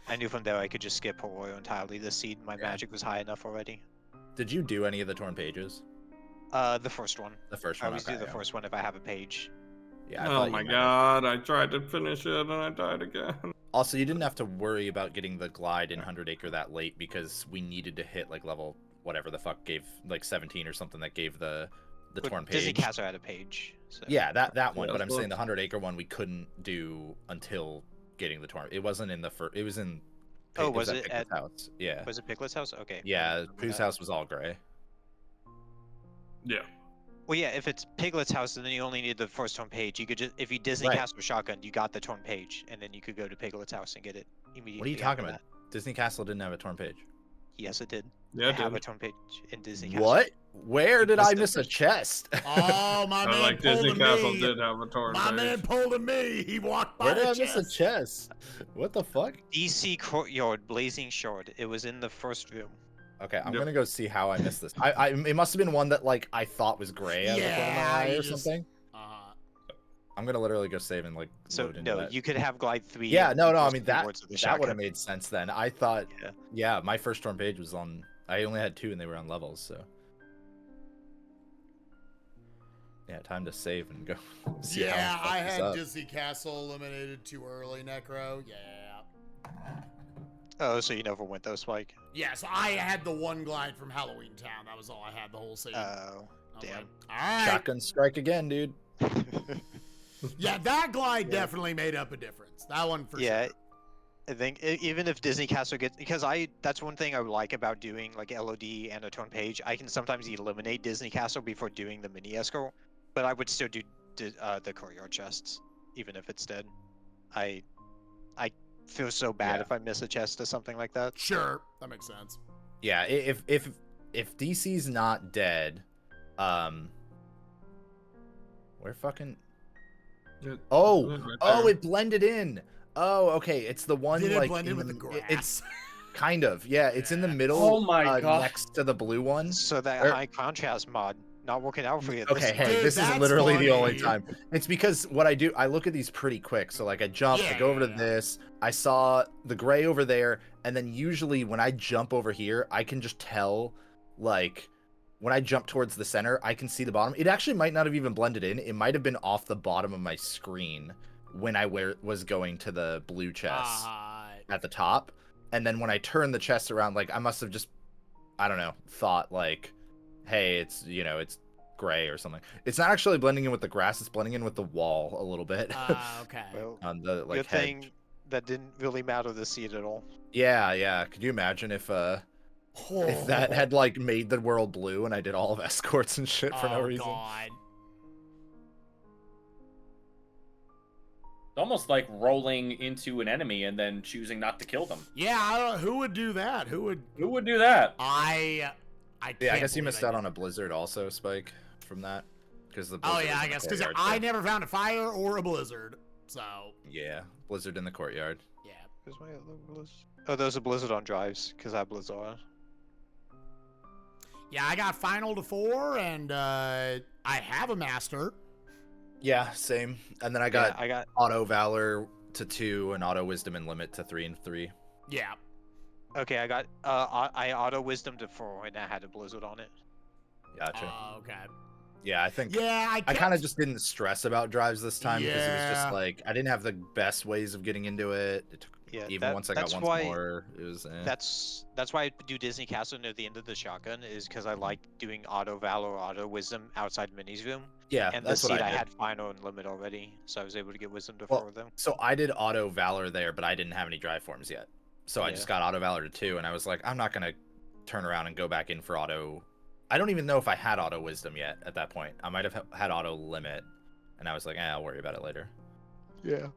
I knew from there I could just skip Port Royal entirely. The seed, my Yeah. magic was high enough already. did you do any of the torn pages? The first one. The first I one. always do Okay, the yeah. first one if I have a page. Yeah, I Oh thought you my might have. god, I tried to finish it and I died again. Also, you didn't have to worry about getting the glide in 100 Acre that late because we needed to hit like level whatever the fuck gave like 17 or something that gave the But torn Disney page. Castle had a page. So. Yeah, that one. Yeah, But I'm so saying the it's- 100 Acre one we couldn't do until getting the torn. It wasn't in the first. It was in. Oh, was at it Piglet's at- house? Yeah. Was it Piglet's house? Okay. I Yeah, remember Pooh's that. house was all gray. Yeah. Well, yeah, if it's Piglet's house, then you only need the first torn page. You could just, if you Disney Right. Castle shotgun, you got the torn page, and then you could go to Piglet's house and get it immediately. What are you after talking about? that. Disney Castle didn't have a torn page. Yes, it did. Yeah, I it have a did. torn page in Disney Castle. What? Where You did I missed miss it. a chest? Oh, my I man like pulled Disney a Castle me. did have a torn My page. man pulled a me. He walked by Where did the I miss a chest. chest? What the fuck? DC Courtyard, Blazing Shard. It was in the first room. Okay, I'm Yep. gonna go see how I missed this. It must have been one that like I thought was gray out of the corner of my Yeah, eye you or just- something. Uh-huh. I'm gonna literally go save and like So load into no, that. you could have Glide 3. Yeah, in no, the no. I first mean three that words of the that would have shotgun. made sense then. I thought, Yeah. yeah, my first torn page was on. I only had 2 and they were on levels, so. Yeah, time to save and go. See how Yeah, fuck I this had up. Disney Castle eliminated too early, Necro. Yeah. Oh, so you never went though, Spike? Yeah, so I had the one glide from Halloween Town. That was all I had the whole season. Oh, damn. All right. Shotgun strike again, dude. Yeah, that glide Yeah. definitely made up a difference. That one for Yeah, sure. I think even if Disney Castle gets, because that's one thing I like about doing like LOD and a torn page. I can sometimes eliminate Disney Castle before doing the mini escort, but I would still do the courtyard chests even if it's dead. I feel so bad Yeah. if I miss a chest or something like that. Sure, that makes sense. Yeah, if DC's not dead, where fucking. It- Oh, right oh, there. it blended in. Oh, okay, it's the one Did it like blend in with the- the It's grass? kind of, yeah. It's in the Yeah. middle. Oh my God. Next to the blue one. So that Er- high contrast mod not working out for you. Okay, this hey, Dude, this is that's literally the only funny. time. It's because what I do, I look at these pretty quick. So like I jump, I go over to Yeah. this. I saw the gray over there, and then usually when I jump over here, I can just tell, like, when I jump towards the center, I can see the bottom. It actually might not have even blended in. It might have been off the bottom of my screen when I was going to the blue chest at the top. And then when I turned the chest around, like I must have just, I don't know, thought like, hey, it's, it's gray or something. It's not actually blending in with the grass. It's blending in with the wall a little bit. Okay. Well, On the like good hedge. thing that didn't really matter the seed at all. Yeah. Could you imagine if that had like made the world blue and I did all of escorts and shit for no reason? God. It's almost like rolling into an enemy and then choosing not to kill them. Yeah, I don't, who would do that? Who would? Who would do that? I Yeah, I can't guess you believe missed I out did. on a blizzard also, Spike, from that. Because the Oh blizzard yeah, was I in the guess because courtyard, I so- never found a fire or a blizzard. So Yeah, blizzard in the courtyard. yeah. Where's my other blizzard? Oh, there's a blizzard on drives because I have blizzard. Yeah, I got final to 4, and I have a master. Yeah, same. And then I Yeah, got I got. auto valor to 2 and auto wisdom and limit to 3 and 3. Yeah. Okay, I got. I auto wisdom to 4 and I had a blizzard on it. Gotcha. Okay. Yeah, I think Yeah, I kind of just didn't stress about drives this time because it was Yeah. just like I didn't have the best ways of getting into it. It took, Yeah, even once I got that's once why. more, it was. That's why I do Disney Castle near the end of the shotgun is because I like doing auto valor or auto wisdom outside minis room. Yeah, And the that's what seed I I did. had final and limit already, so I was able to get wisdom to Well, 4 of them. So I did auto valor there, but I didn't have any drive forms yet. So I Yeah. just got auto valor to 2, and I was like, I'm not gonna turn around and go back in for auto. I don't even know if I had auto wisdom yet at that point. I might have had auto limit, and I was like, I'll worry about it later. Yeah.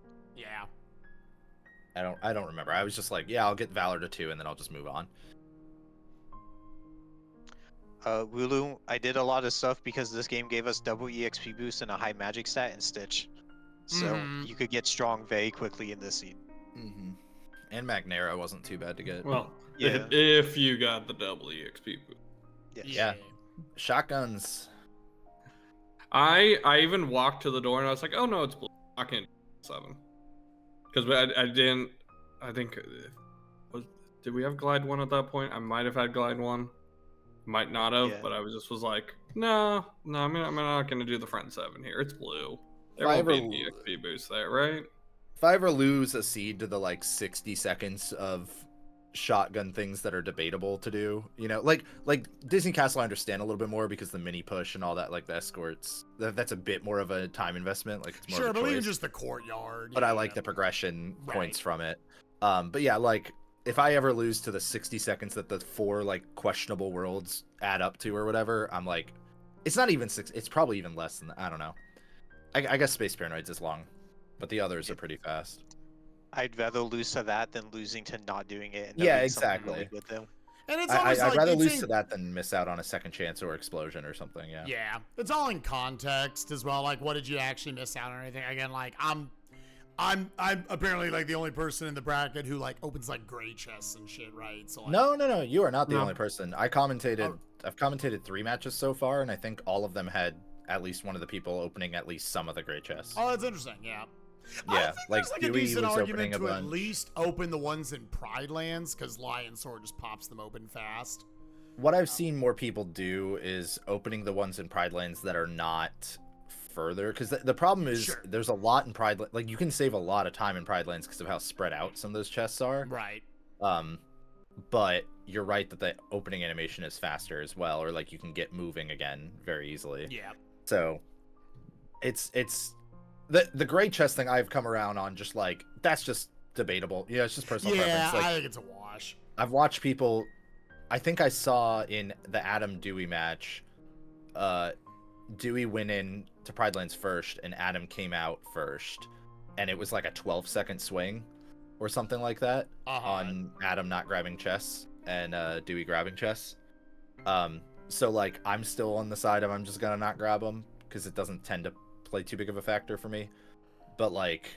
I don't remember. I was just like, I'll get Valor to 2, and then I'll just move on. Wooloo, I did a lot of stuff because this game gave us double EXP boost and a high magic stat and Stitch. So you could get strong very quickly in this scene. Mm-hmm. And Magnera wasn't too bad to get. Well, Yeah. if you got the double EXP boost. Yes. Yeah. Shotguns. I even walked to the door and I was like, oh no, it's blue. I can't 7. Because I didn't. I think. Did we have Glide 1 at that point? I might have had Glide 1. Might not have, Yeah. but I was like, no, I'm not gonna do the front 7 here. It's blue. There If I won't be ever- an EXP boost there, right? If I ever lose a seed to the like 60 seconds of shotgun things that are debatable to do, like Disney Castle, I understand a little bit more because the mini push and all that, like the escorts, that's a bit more of a time investment. Like it's more Sure, of a but even choice. just the courtyard. But I like the progression Right. points from it. But yeah, like if I ever lose to the 60 seconds that the 4 like questionable worlds add up to or whatever, I'm like, it's not even 6. It's probably even less than that. I don't know. I guess Space Paranoids is long, but the others are pretty fast. I'd rather lose to that than losing to not doing it. And Yeah, doing something exactly. Really good though. And it's I'd almost like rather it's lose in- to that than miss out on a second chance or explosion or something. Yeah. Yeah, it's all in context as well. Like, what did you actually miss out on? Anything? Again, like I'm apparently like the only person in the bracket who like opens like gray chests and shit, right? So like, No, you are not the No. only person. I commentated. Oh. I've commentated 3 matches so far, and I think all of them had at least one of the people opening at least some of the gray chests. Oh, that's interesting. Yeah. I Yeah, think like there's like a Dewey decent was argument opening a to at bunch. least open the ones in Pride Lands because Lion Sword just pops them open fast. What I've seen more people do is opening the ones in Pride Lands that are not further, because the problem is Sure. there's a lot in Pride. Like you can save a lot of time in Pride Lands because of how spread out some of those chests are. Right. But you're right that the opening animation is faster as well, or like you can get moving again very easily. Yeah. So it's the gray chest thing I've come around on, just like that's just debatable. Yeah, it's just personal Yeah, preference. Like, I think it's a wash. I've watched people. I think I saw in the Adam Dewey match, Dewey went in to Pride Lands first, and Adam came out first, and it was like a 12-second swing, or something like that, on Adam not grabbing chests and Dewey grabbing chests. So like I'm still on the side of I'm just gonna not grab them because it doesn't tend to play too big of a factor for me. But like,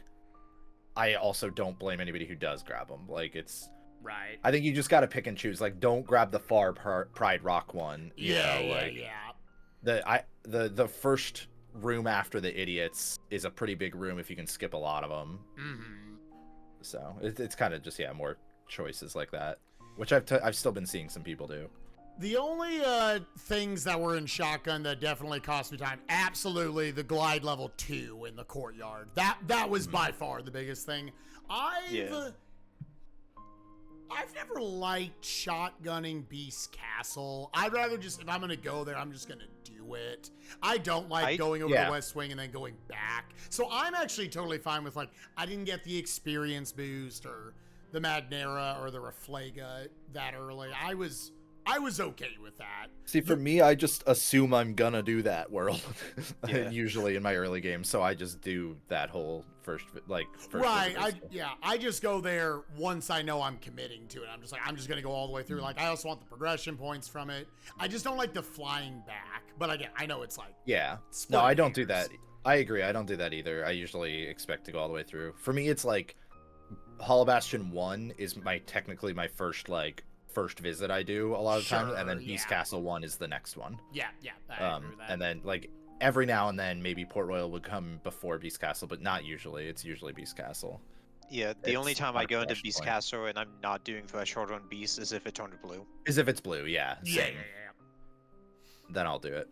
I also don't blame anybody who does grab them. Like it's. Right. I think you just got to pick and choose. Like, don't grab the far Pride Rock one. You know, like, the first room after the idiots is a pretty big room if you can skip a lot of them. Mm-hmm. So it's kind of just more choices like that, which I've still been seeing some people do. The only things that were in Shotgun that definitely cost me time, absolutely the glide level 2 in the courtyard. That was by far the biggest thing. I've never liked shotgunning Beast Castle. I'd rather just, if I'm going to go there, I'm just going to do it. I don't like going over the West Wing and then going back. So I'm actually totally fine with, like, I didn't get the experience boost or the Magnera or the Reflaga that early. I was okay with that. See, for me, I just assume I'm gonna do that world, usually in my early games. So I just do that whole first right. I just go there once I know I'm committing to it. I'm just like, I'm just gonna go all the way through. Like, I also want the progression points from it. I just don't like the flying back. But again, I know it's like no, I don't do that. I agree. I don't do that either. I usually expect to go all the way through. For me, it's like Hollow Bastion 1 is technically my first visit I do a lot of times, and then Beast Castle 1 is the next one. Yeah, I agree with that. And then like every now and then maybe Port Royal would come before Beast Castle, but not usually. It's usually Beast Castle. Yeah, the only time I go into progression Beast point. Castle and I'm not doing Threshold on Beast is if it turned blue. Is if it's blue, yeah. Yeah. Same. Then I'll do it.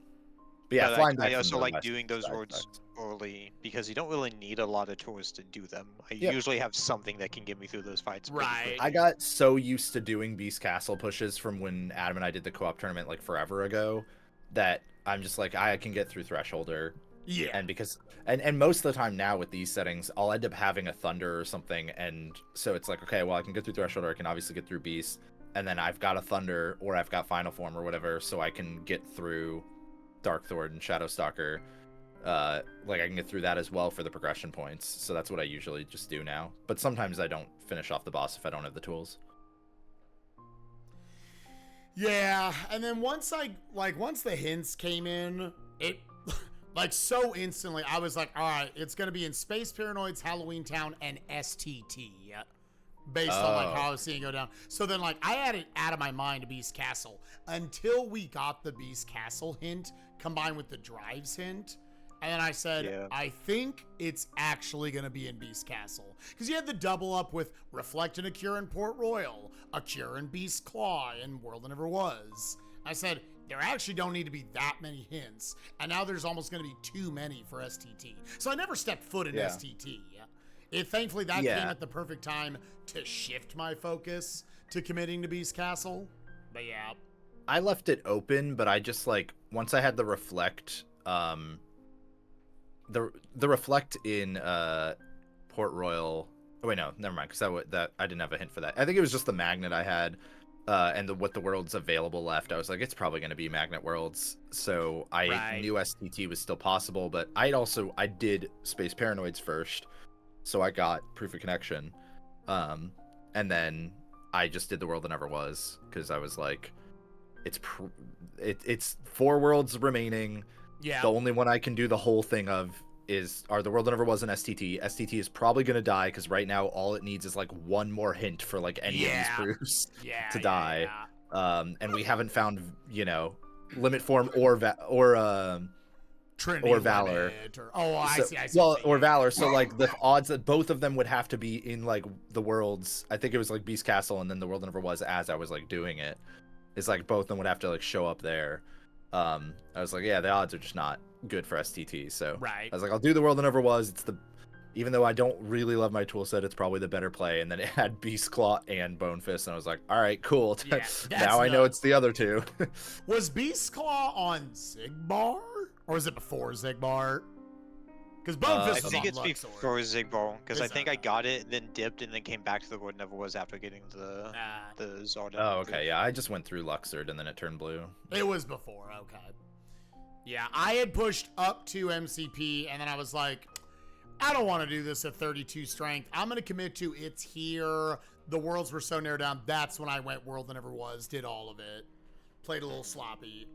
But yeah, But flying back I from also the like west doing those side roads sucks. early because you don't really need a lot of tours to do them. I Yeah. usually have something that can get me through those fights. pretty Right. quickly. I got so used to doing Beast Castle pushes from when Adam and I did the co-op tournament like forever ago that I'm just like I can get through Thresholder. Yeah. And because and most of the time now with these settings, I'll end up having a Thunder or something, and so it's like, okay, well I can get through Thresholder, I can obviously get through Beast. and then I've got a Thunder or I've got Final Form or whatever, so I can get through Darkthorn and Shadowstalker. Like I can get through that as well for the progression points. So that's what I usually just do now. But sometimes I don't finish off the boss if I don't have the tools. Yeah, and then once the hints came in, it like so instantly I was like, all right, it's gonna be in Space Paranoids, Halloween Town, and STT. Based on like how I was seeing it go down. So then like I had it out of my mind to Beast Castle until we got the Beast Castle hint combined with the Drives hint. And then I said, I think it's actually going to be in Beast Castle. Because you had the double up with Reflect and a Cure in Port Royal, a Cure in Beast Claw, and World That Never Was. I said, there actually don't need to be that many hints. And now there's almost going to be too many for STT. So I never stepped foot in STT. Thankfully, that came at the perfect time to shift my focus to committing to Beast Castle. But yeah. I left it open, but I just like, once I had the Reflect, the Reflect in Port Royal. Oh wait, no, never mind, because that I didn't have a hint for that. I think it was just the magnet I had, and what the worlds available left. I was like, it's probably going to be Magnet Worlds. So I knew STT was still possible, but I did Space Paranoids first, so I got Proof of Connection, and then I just did the World That Never Was because I was like, it's 4 worlds remaining. Yeah. The only one I can do the whole thing of are the World That Never Was and STT. STT is probably gonna die because right now all it needs is like one more hint for like any of these proofs to die. And we haven't found Limit Form or Trinity or Valor. I see. Or Valor. So like the odds that both of them would have to be in like the worlds. I think it was like Beast Castle and then the World That Never Was as I was like doing it. It's like both of them would have to like show up there. I was like, yeah, the odds are just not good for STT. So I was like, I'll do the World That Never Was. Even though I don't really love my tool set, it's probably the better play. And then it had Beast Claw and Bone Fist, and I was like, all right, cool. Now I know it's the other two. Was Beast Claw on Zigbar, or was it before Zigbar? Because Bone Fist I think it's before Zigbar, because I think I got it, then dipped, and then came back to the World Never Was after getting the Zardan. Oh, okay, yeah, I just went through Luxord, and then it turned blue. It was before, okay. Yeah, I had pushed up to MCP, and then I was like, I don't want to do this at 32 strength. I'm going to commit to it's here. The worlds were so narrowed down. That's when I went World That Never Was, did all of it. Played a little sloppy.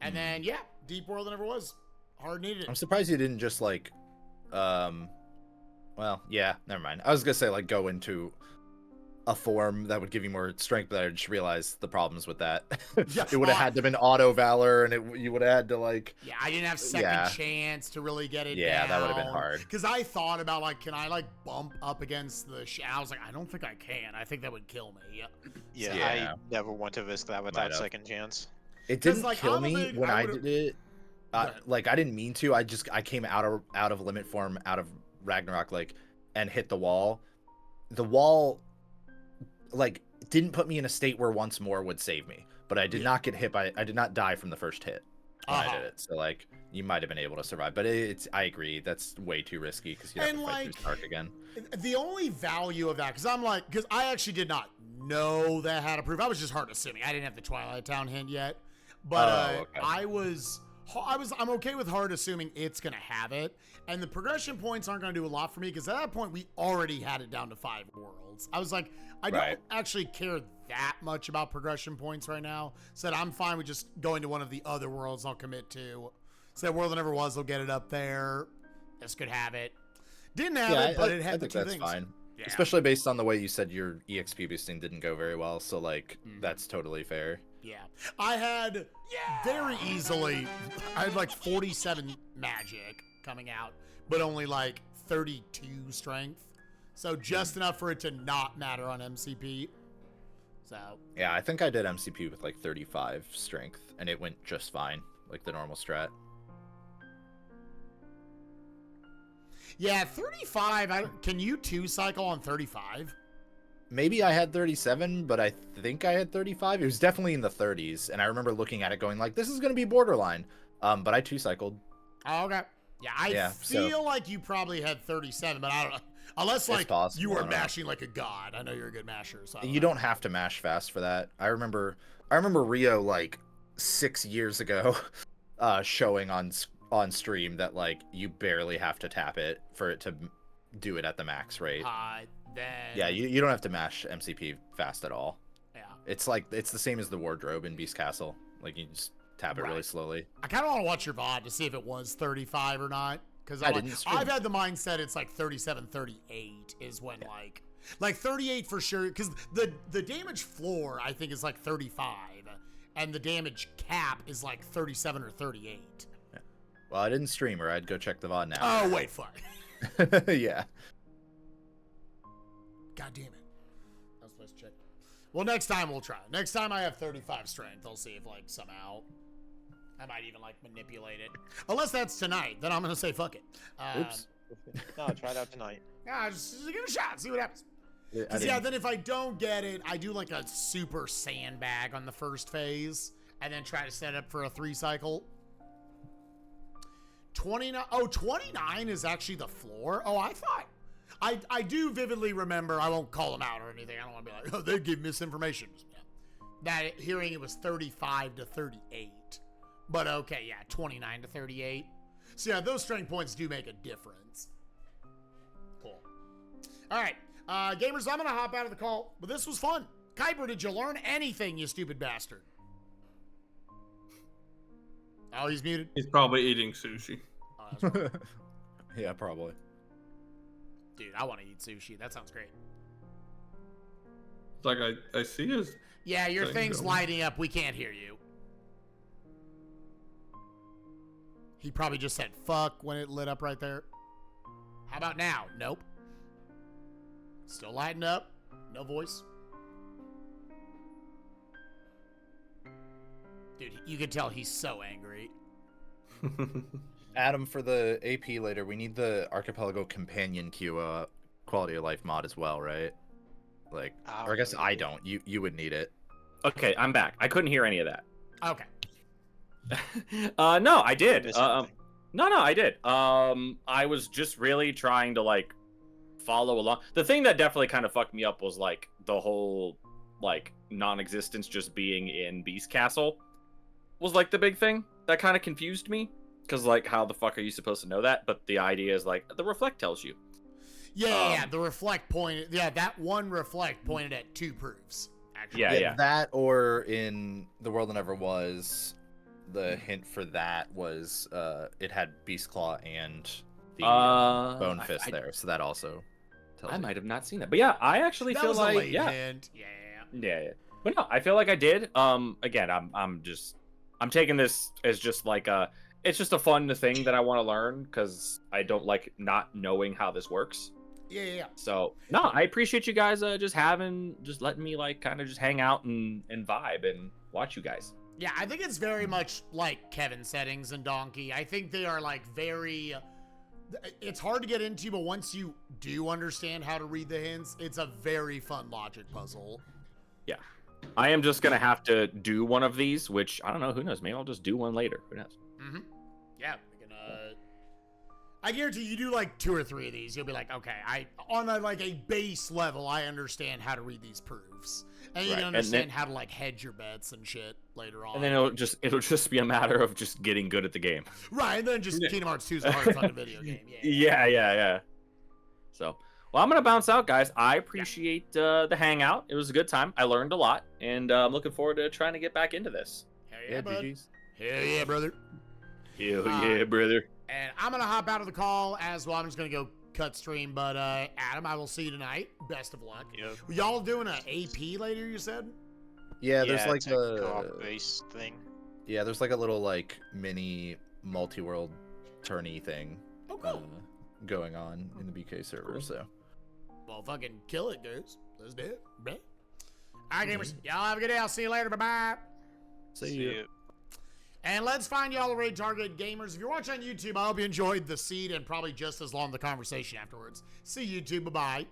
And then, Deep World That Never Was. Hard needed. I'm surprised you didn't just like, well, yeah, never mind. I was going to say like go into a form that would give you more strength, but I just realized the problems with that. It would have had to have been auto Valor, and you would have had to like... Yeah, I didn't have second chance to really get it down. That would have been hard. Because I thought about like, can I like bump up against the... I was like, I don't think I can. I think that would kill me. Yeah, I never want to risk that without second chance. It didn't kill me when I did it. Like, I didn't mean to. I came out of Limit Form, out of Ragnarok, like, and hit the wall. The wall... like didn't put me in a state where once more would save me, but I did not get hit by I did not die from the first hit when I did it, so like you might have been able to survive, but I agree that's way too risky because you have to fight through Stark again. The only value of that, because I actually did not know that had a proof. I was just hard assuming. I didn't have the Twilight Town hint yet, but I'm okay with hard assuming it's gonna have it, and the progression points aren't gonna do a lot for me because at that point we already had it down to 5 worlds. I was like, I don't actually care that much about progression points right now. Said I'm fine with just going to one of the other worlds I'll commit to. Said World That Never Was, I'll get it up there. This could have it. Didn't have it, but it had the two things. Fine. Yeah. Especially based on the way you said your EXP boosting didn't go very well, so like that's totally fair. Yeah. I had very easily, I had like 47 magic coming out, but only like 32 strength. So just enough for it to not matter on MCP. So. Yeah, I think I did MCP with like 35 strength, and it went just fine, like the normal strat. Yeah, 35, can you 2-cycle on 35? Maybe I had 37, but I think I had 35. It was definitely in the 30s, and I remember looking at it going like, this is going to be borderline. But I 2-cycled. Oh, okay. Yeah, I feel like you probably had 37, but I don't know. Unless like possible, you I were don't know. mashing like a god. I know you're a good masher. So I You know. don't have to mash fast for that. I remember Rio like 6 years ago showing on stream that like you barely have to tap it for it to do it at the max rate. Then Yeah, you don't have to mash MCP fast at all. yeah. It's the same as the wardrobe in Beast Castle. Like you just tap it really Right. slowly. I kind of want to watch your VOD to see if it was 35 or not. Because I didn't stream I've it. had the mindset it's like 37, 38 is when like 38 for sure. Because the damage floor I think is like 35, and the damage cap is like 37 or 38. Well, I didn't stream or I'd go check the VOD now. Oh wait, fuck. Yeah. God damn it. I was supposed to check. Well, next time we'll try. Next time I have 35 strength, I'll see if like somehow I might even like manipulate it. Unless that's tonight, then I'm gonna say fuck it. Oops. No, try it out tonight. Yeah, just give it a shot, see what happens. I 'Cause, didn't- then if I don't get it, I do like a super sandbag on the first phase, and then try to set up for a 3 cycle. 29. Oh, 29 is actually the floor. Oh, I thought. I do vividly remember. I won't call them out or anything. I don't want to be like, oh, they give misinformation. That hearing it was 35 to 38. But okay, yeah, 29 to 38. So yeah, those strength points do make a difference. Cool. All right, gamers, I'm gonna hop out of the call, but this was fun. Kuiper, did you learn anything, you stupid bastard? Oh, he's muted. He's probably eating sushi. Oh, that's right. Yeah, probably. Dude, I want to eat sushi. That sounds great. It's like I see his. Yeah, your Thank thing's you. lighting up. We can't hear you. He probably just said fuck when it lit up right there. How about now? Nope. Still lighting up. No voice. Dude, you can tell he's so angry. Adam, for the AP later, we need the Archipelago Companion Q quality of life mod as well, right? Like, or I guess I don't. You would need it. Okay, I'm back. I couldn't hear any of that. Okay. No, I did. Missed something. No, I did. I was just really trying to like follow along. The thing that definitely kind of fucked me up was like the whole like non-existence just being in Beast Castle was like the big thing that kind of confused me. Because like, how the fuck are you supposed to know that? But the idea is like the reflect tells you. Yeah, the reflect pointed. Yeah, that one reflect pointed at 2 proofs. Actually. Yeah. That or in The World That Never Was, the hint for that was it had Beast Claw and the Bone Fist there, so that also tells I you. might have not seen that, but yeah, I actually That feel was a like late yeah. hint. Yeah. But no, I feel like I did. Again, I'm taking this as just like it's just a fun thing that I want to learn because I don't like not knowing how this works. Yeah. So no, I appreciate you guys just letting me like kind of just hang out and vibe and watch you guys. Yeah, I think it's very much like Kevin's settings and Donkey. I think they are like very. It's hard to get into, but once you do understand how to read the hints, it's a very fun logic puzzle. Yeah, I am just gonna have to do one of these, which I don't know. Who knows? Maybe I'll just do one later. Who knows? Mm-hmm. Yeah, we can, I guarantee you do like 2 or 3 of these. You'll be like, okay, on a base level, I understand how to read these proofs, and you Right, can and understand then- how to like hedge your bets and shit later on. And then it'll just be a matter of just getting good at the game. right, and then just Yeah. Kingdom Hearts 2 is a hard fucking video game. Yeah. Yeah. So, well, I'm gonna bounce out, guys. I appreciate the hangout. It was a good time. I learned a lot, and I'm looking forward to trying to get back into this. Hell yeah, bud. GG's. Hell yeah, brother. Hell yeah, brother. And I'm gonna hop out of the call as well. I'm just gonna go cut stream. But Adam, I will see you tonight. Best of luck. Yep. Y'all doing an AP later? You said. Yeah, there's like it's a co-op based thing. Yeah, there's like a little like mini multi-world tourney thing Oh, cool. going on in the BK server. Cool. So Well, fucking kill it, dudes. Let's do it. Bruh. All right, gamers. Y'all have a good day. I'll see you later. Bye bye. see you. ya. And let's find y'all a raid target gamers. If you're watching on YouTube, I hope you enjoyed the seed and probably just as long the conversation afterwards. See you, YouTube. Bye bye.